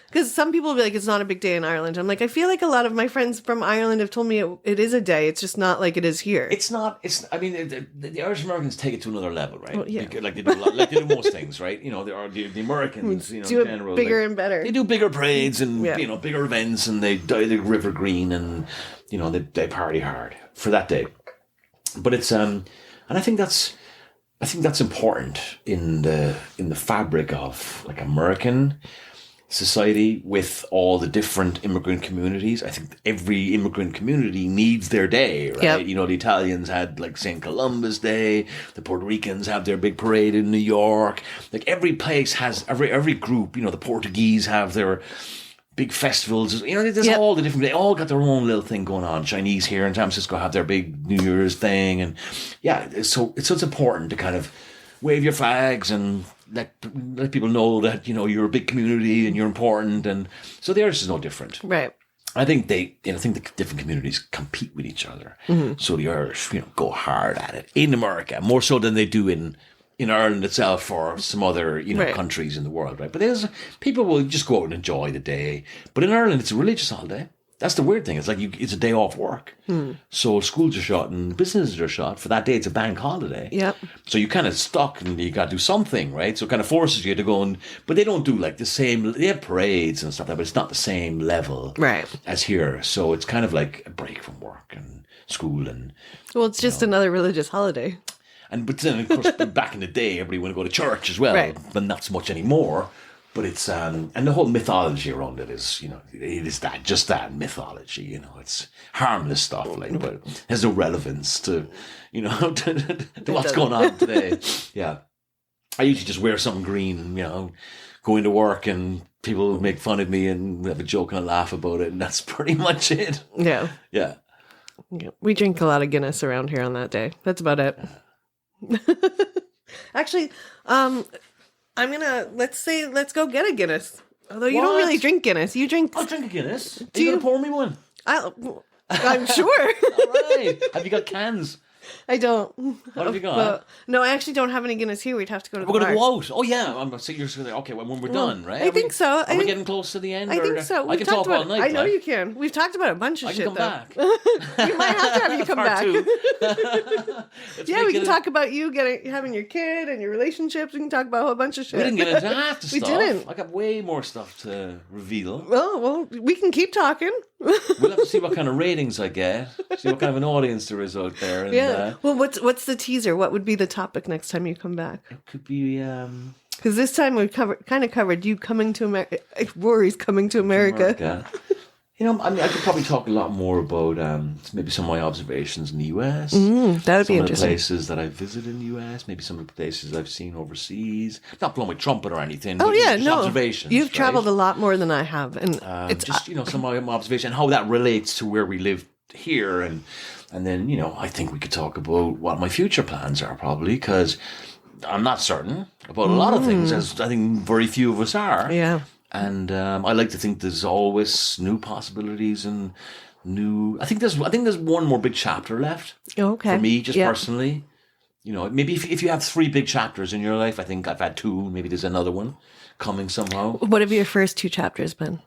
Because some people will be like, it's not a big day in Ireland. I'm like, I feel like a lot of my friends from Ireland have told me it is a day. It's just not like it is here. It's not. I mean, the Irish Americans take it to another level, right? Well, yeah. Like they do most things, right? The Americans, do in it general, bigger and better. They do bigger parades and bigger events, and they dye the river green, and they party hard for that day. But it's and I think that's important in the fabric of like American society with all the different immigrant communities. I think every immigrant community needs their day, right? Yep. The Italians had like St. Columbus Day, the Puerto Ricans have their big parade in New York. Like every place has, every group, the Portuguese have their big festivals. There's all the different, they all got their own little thing going on. Chinese here in San Francisco have their big New Year's thing. And so it's important to kind of wave your flags and let people know that, you're a big community and you're important. And so the Irish is no different. Right. I think the different communities compete with each other. Mm-hmm. So the Irish, go hard at it in America, more so than they do in Ireland itself or some other, countries in the world, right? But people will just go out and enjoy the day. But in Ireland, it's a religious holiday. That's the weird thing. It's like it's a day off work. So schools are shut and businesses are shut. For that day, it's a bank holiday. Yep. So you kind of stuck and you got to do something, right? So it kind of forces you to go but they don't do like the same, they have parades and stuff like that, but it's not the same level as here. So it's kind of like a break from work and school and... Well, it's just another religious holiday. But then, of course, back in the day, everybody would go to church as well, but not so much anymore. But it's and the whole mythology around it is, it is that mythology. It's harmless stuff, but it has no relevance to, to what's going on today. Yeah, I usually just wear something green, and go into work, and people make fun of me and have a joke and a laugh about it, and that's pretty much it. Yeah, yeah. We drink a lot of Guinness around here on that day. That's about it. Actually, let's go get a Guinness. Although you don't really drink Guinness, you drink. I'll drink a Guinness. Are you gonna pour me one? I'm sure. All right. Have you got cans? I don't. What have you got? No, I actually don't have any Guinness here. We'd have to go to the bar. We're going to go out. Oh, yeah. So you're okay, when we're done, right? I think so. Are we getting close to the end? I think so. I can talk all night. I know you can. We've talked about a bunch of shit, though. I can come back. We might have to have you come back. Yeah, we can talk about you having your kid and your relationships. We can talk about a whole bunch of shit. We didn't get into half the stuff. We didn't. I got way more stuff to reveal. Oh, well, we can keep talking. We'll have to see what kind of ratings I get. See what kind of an audience there is out there. And, yeah. Well, what's the teaser? What would be the topic next time you come back? It could be... Because this time we covered you coming to America. Rory's coming to America. I could probably talk a lot more about maybe some of my observations in the US. That would be interesting. Some of the places that I visited in the US, maybe some of the places I've seen overseas. Not blowing my trumpet or anything. Oh, but yeah, just observations. You've traveled a lot more than I have, and it's just some of my observation, how that relates to where we live here, and then I think we could talk about what my future plans are probably, because I'm not certain about a lot of things, as I think very few of us are. Yeah. And I like to think there's always new possibilities and new. I think there's one more big chapter left. Okay. For me, just personally, maybe if you have 3 big chapters in your life, I think I've had 2. Maybe there's another one coming somehow. What have your first 2 chapters been?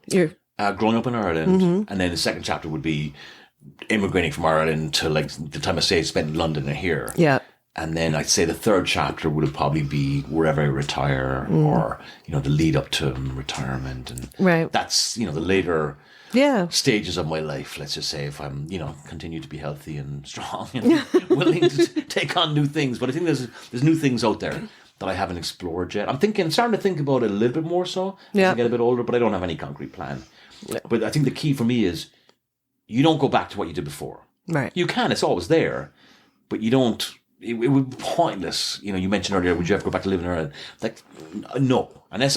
Growing up in Ireland, and then the second chapter would be immigrating from Ireland to like the time I spent in London and here. Yeah. And then I'd say the third chapter would probably be wherever I retire, or the lead up to retirement, and that's the later stages of my life. Let's just say if I'm continue to be healthy and strong and willing to take on new things. But I think there's new things out there that I haven't explored yet. I'm starting to think about it a little bit more so as I get a bit older, but I don't have any concrete plan. Yeah. But I think the key for me is you don't go back to what you did before. Right. You can. It's always there. but you don't. It would be pointless. You know, you mentioned earlier, would you ever go back to live in Ireland? Like, no. And it's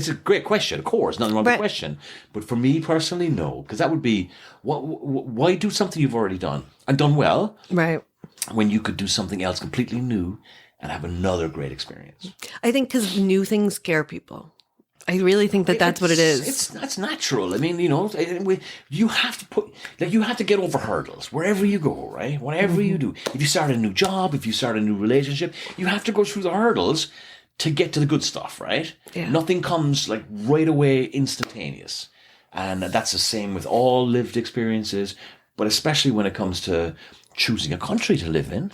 a great question, of course, nothing wrong with the question. But for me personally, no. Because that would be, why do something you've already done and done well? Right. When you could do something else completely new and have another great experience. I think because new things scare people. I really think that's what it is. That's natural. I mean, you know, you have to get over hurdles wherever you go, right? Whatever you do. If you start a new job, if you start a new relationship, you have to go through the hurdles to get to the good stuff, right? Yeah. Nothing comes like right away instantaneous. And that's the same with all lived experiences, but especially when it comes to choosing a country to live in.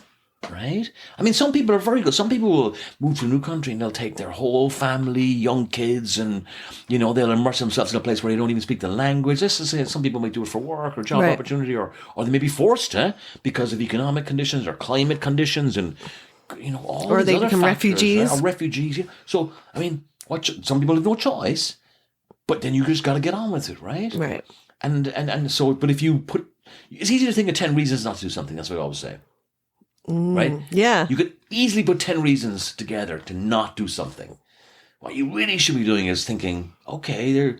Right? I mean, some people are very good. Some people will move to a new country and they'll take their whole family, young kids, and, you know, they'll immerse themselves in a place where they don't even speak the language. This is it. Some people might do it for work or job opportunity, or they may be forced to because of economic conditions or climate conditions and, you know, all or these they other become factors, refugees. right? Or refugees. Yeah. So, I mean, some people have no choice, but then you just got to get on with it, right? Right. And so, but if you it's easy to think of 10 reasons not to do something. That's what I always say. Right? Yeah. You could easily put 10 reasons together to not do something. What you really should be doing is thinking, okay,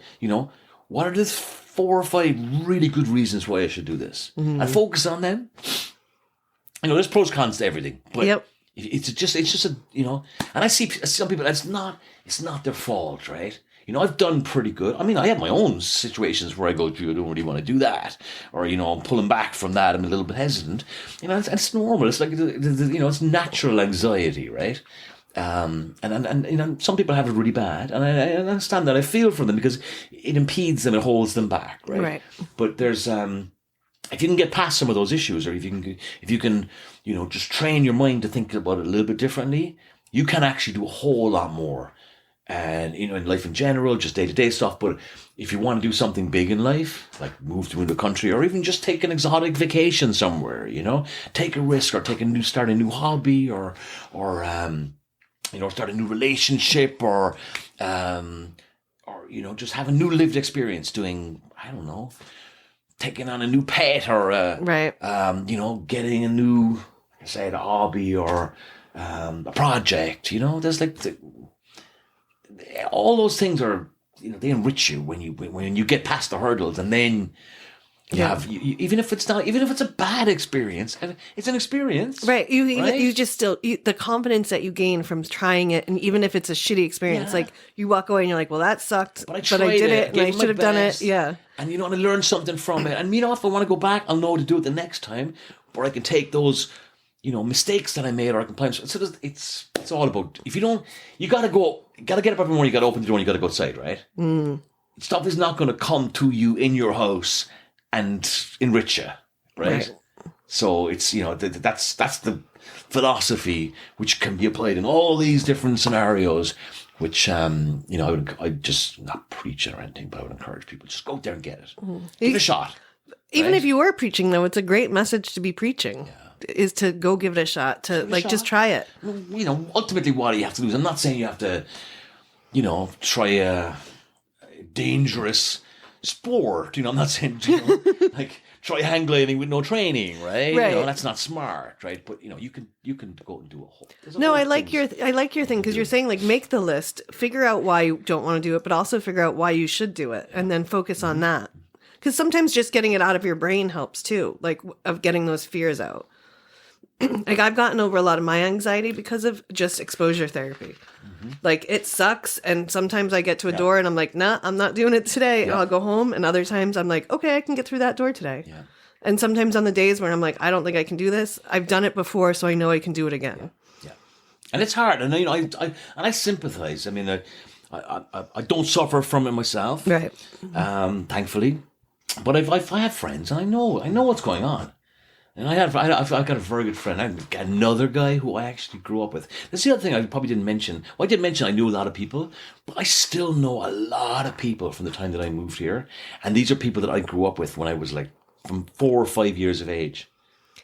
what are the 4 or 5 really good reasons why I should do this? And focus on them. You know, there's pros and cons to everything. But it's just a, you know, and I see some people, it's not their fault, right? You know, I've done pretty good. I mean, I have my own situations where I go, gee, I don't really want to do that. Or, you know, I'm pulling back from that. I'm a little bit hesitant. You know, it's normal. It's like, you know, it's natural anxiety, right? And you know, some people have it really bad. And I understand that. I feel for them because it impedes them. It holds them back, right? Right. But there's, if you can get past some of those issues, or if you can, you know, just train your mind to think about it a little bit differently, you can actually do a whole lot more. And, you know, in life in general, just day-to-day stuff. But if you want to do something big in life, like move to another country, or even just take an exotic vacation somewhere, you know, take a risk, or start a new hobby, or you know, start a new relationship, or you know, just have a new lived experience doing, I don't know, taking on a new pet, or you know, getting a new, like I said, a hobby, or a project. You know, there's like all those things are, you know, they enrich you when you get past the hurdles, and then you have, even if it's a bad experience, and it's an experience, right? You just still the confidence that you gain from trying it, and even if it's a shitty experience, like you walk away and you're like, well, that sucked, but I did it, and I should have done it, and you know, and I learned something from it, and you know, if I want to go back, I'll know to do it the next time, or I can take those, you know, mistakes that I made, or I can plan. So it's all about, if you don't, you got to get up every morning, you got to open the door, and you got to go outside, right? Stuff is not going to come to you in your house and enrich you, right? So it's, you know, that's the philosophy which can be applied in all these different scenarios, which, you know, I just not preach or anything, but I would encourage people, just go out there and get it. Give it a shot. Even if you were preaching, though, it's a great message to be preaching. Is to go give it a shot, just try it. You know, ultimately what do you have to do is, I'm not saying you have to, you know, try a dangerous sport. You know, I'm not saying, you know, like try hang gliding with no training, right? You know, that's not smart, right? But you know, you can go and do a whole. No, I like your thing, because you're saying, like, make the list, figure out why you don't want to do it, but also figure out why you should do it, and then focus on that. Because sometimes just getting it out of your brain helps too, like of getting those fears out. Like, I've gotten over a lot of my anxiety because of just exposure therapy. Like, it sucks, and sometimes I get to a door and I'm like, nah, I'm not doing it today, and I'll go home, and other times I'm like, okay, I can get through that door today. And sometimes on the days where I'm like, I don't think I can do this, I've done it before, so I know I can do it again. And it's hard, and you know, I sympathize. I mean, I don't suffer from it myself, right? Thankfully, but I have friends, and I know what's going on. And I've got a very good friend. I've got another guy who I actually grew up with. That's the other thing I probably didn't mention. Well, I did mention I knew a lot of people, but I still know a lot of people from the time that I moved here. And these are people that I grew up with when I was like from 4 or 5 years of age.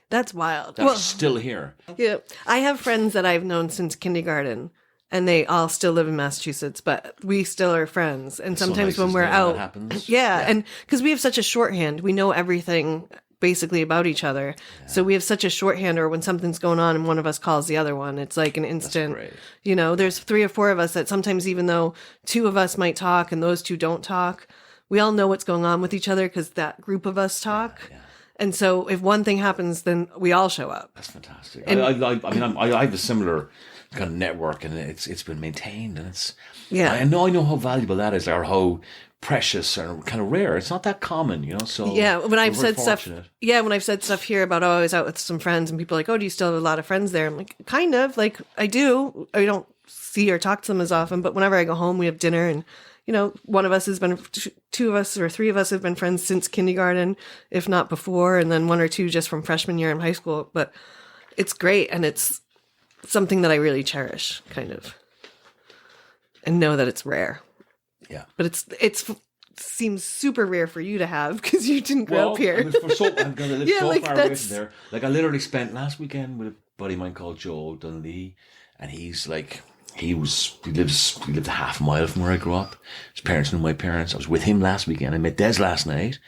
That's wild. They're still here. Yeah. I have friends that I've known since kindergarten, and they all still live in Massachusetts, but we still are friends. And sometimes when we're out, and because we have such a shorthand, we know everything basically about each other. So we have such a shorthand, or when something's going on and one of us calls the other one, it's like an instant, there's 3 or 4 of us that sometimes, even though 2 of us might talk and those 2 don't talk, we all know what's going on with each other because that group of us talk. Yeah. And so if one thing happens, then we all show up. That's fantastic. And I have a similar kind of network, and it's been maintained, and it's I know how valuable that is, or how precious or kind of rare. It's not that common, So when I've said stuff, when I've said stuff here about I was out with some friends, and people are like, oh, do you still have a lot of friends there? I'm like, kind of, like I do. I don't see or talk to them as often, but whenever I go home, we have dinner, and one of us has been, 2 of us or 3 of us have been friends since kindergarten, if not before, and then 1 or 2 just from freshman year in high school. But it's great, and it's something that I really cherish, kind of, and know that it's rare. Yeah, but it seems super rare for you to have because you didn't grow up here. I'm going to live so far away from there. Like I literally spent last weekend with a buddy of mine called Joe Dundee, and he's like. He lived a half a mile from where I grew up. His parents knew my parents. I was with him last weekend. I met Des last night.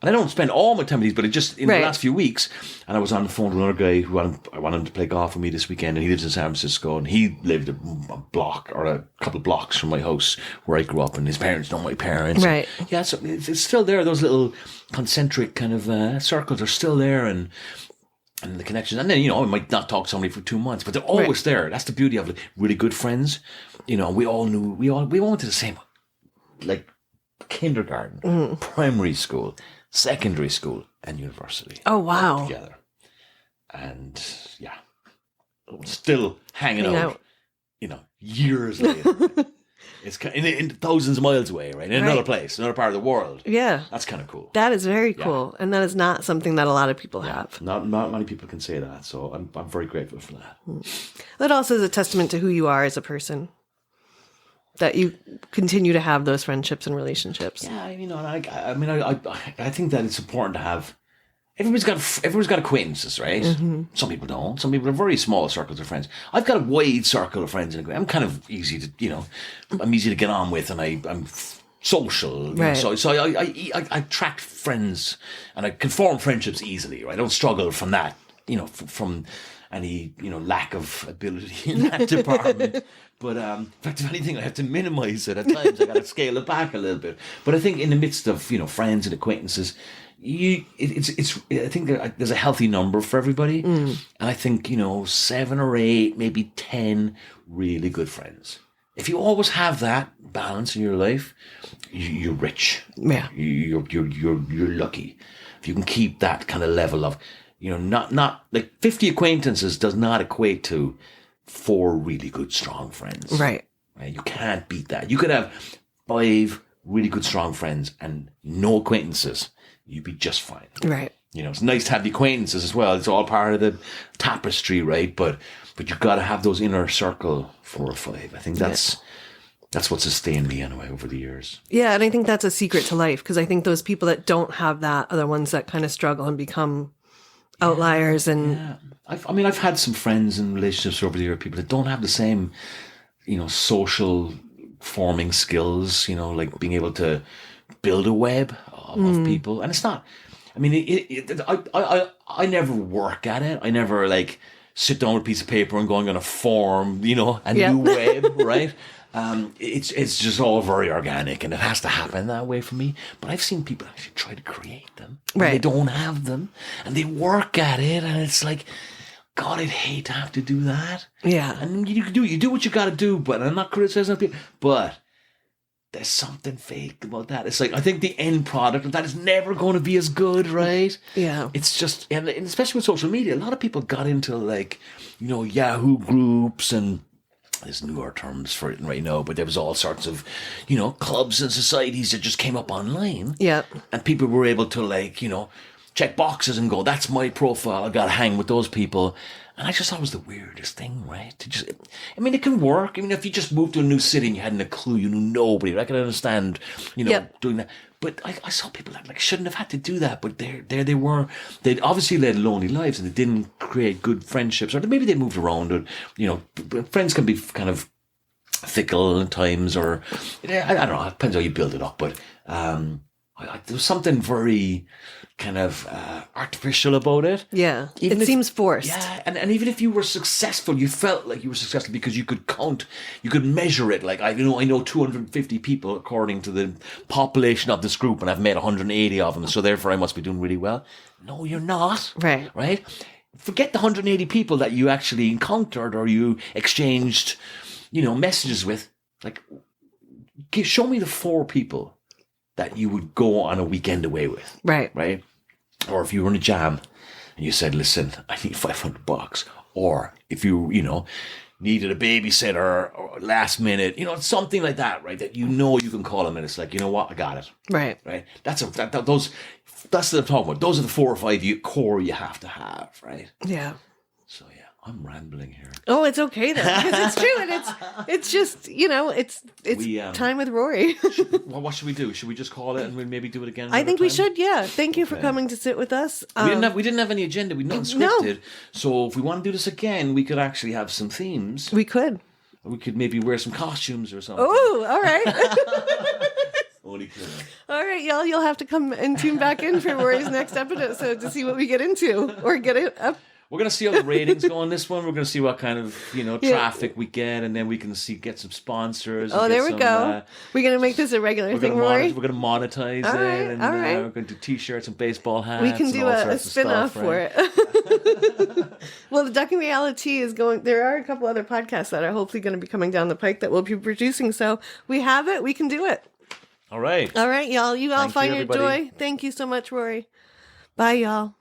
And I don't spend all my time with these, but it just in the last few weeks. And I was on the phone with another guy who I wanted him to play golf with me this weekend, and he lives in San Francisco, and he lived a block or a couple of blocks from my house where I grew up, and his parents know my parents. Right. Yeah, so it's still there. Those little concentric kind of circles are still there, and the connections. And then, I might not talk to somebody for 2 months, but they're always there. That's the beauty of really good friends. We all went to the same, like, kindergarten, primary school, secondary school, and university. Oh, wow. Together. And, still hanging out, years later. It's in thousands of miles away, right? In another place, another part of the world. Yeah. That's kind of cool. That is very cool. And that is not something that a lot of people have. Not many people can say that. So I'm very grateful for that. That also is a testament to who you are as a person. That you continue to have those friendships and relationships. Yeah, I think that it's important to have. Everyone's got acquaintances, right? Mm-hmm. Some people don't. Some people have very small circles of friends. I've got a wide circle of friends, and I'm kind of easy to, I'm easy to get on with, and I'm social. Right. So I attract friends, and I can form friendships easily. Right? I don't struggle from that, from any lack of ability in that department. But in fact, if anything, I have to minimize it at times. I got to scale it back a little bit. But I think in the midst of friends and acquaintances, I think there's a healthy number for everybody, and I think 7 or 8, maybe 10 really good friends. If you always have that balance in your life, you're rich. Yeah, you're lucky if you can keep that kind of level of not like 50 acquaintances does not equate to 4 really good strong friends. Right. You can't beat that. You could have 5 really good strong friends and no acquaintances. You'd be just fine. Right. It's nice to have the acquaintances as well. It's all part of the tapestry, right? But you've got to have those inner circle 4 or 5. I think that's what sustained me anyway over the years. Yeah, and I think that's a secret to life, because I think those people that don't have that are the ones that kind of struggle and become outliers. And I've had some friends and relationships over the years, people that don't have the same, social forming skills, like being able to build a web of people. And it's not, I never work at it. I never like sit down with a piece of paper and go, I'm going to form, a new web, right? It's just all very organic, and it has to happen that way for me. But I've seen people actually try to create them. Right. They don't have them, and they work at it, and it's like, God, I'd hate to have to do that. Yeah. And you do what you got to do, but I'm not criticizing people, but there's something fake about that. It's like, I think the end product of that is never going to be as good, right? Yeah. It's just, and especially with social media, a lot of people got into like, Yahoo groups, and there's newer terms for it right now, but there was all sorts of, clubs and societies that just came up online. Yeah. And people were able to like, check boxes and go, that's my profile, I gotta hang with those people. And I just thought it was the weirdest thing, right? It can work. if you just moved to a new city and you hadn't a clue, you knew nobody, I can understand, doing that. But I saw people that like shouldn't have had to do that, but there they were. They'd obviously led lonely lives, and they didn't create good friendships, or maybe they moved around, or, friends can be kind of fickle at times, or, I don't know, it depends how you build it up, but, There was something very kind of artificial about it. Yeah. Even it seems forced. Yeah, and even if you were successful, you felt like you were successful because you could count, you could measure it. Like, I know 250 people according to the population of this group, and I've met 180 of them, so therefore I must be doing really well. No, you're not. Right. Right? Forget the 180 people that you actually encountered or you exchanged, messages with. Like, show me the 4 people that you would go on a weekend away with. Right. Right? Or if you were in a jam and you said, listen, I need $500. Or if you, needed a babysitter or last minute, something like that, right? That you can call them and it's like, you know what, I got it. Right. Right? That's what I'm talking about. Those are the 4 or 5 core you have to have, right? Yeah. So yeah, I'm rambling here. Oh, it's okay then, because it's true, and it's just it's time with Rory. Well, what should we do? Should we just call it and we'll maybe do it again? I think we should. Yeah. Thank you for coming to sit with us. We didn't have any agenda. We nothing scripted. No. So if we want to do this again, we could actually have some themes. We could. We could maybe wear some costumes or something. Oh, all right. Only kidding. All right, y'all. You'll have to come and tune back in for Rory's next episode to see what we get into or get it up. We're going to see how the ratings go on this one. We're going to see what kind of, traffic we get, and then we can get some sponsors. Oh, there we go. We're going to make this a regular thing, Rory. We're going to monetize all it, right, and all right. we're going to do T-shirts and baseball hats. We can do a spin-off for it. Well, the Ducking Reality is going. There are a couple other podcasts that are hopefully going to be coming down the pike that we'll be producing. So we have it. We can do it. All right. All right, y'all. You all find your joy. Thank you so much, Rory. Bye, y'all.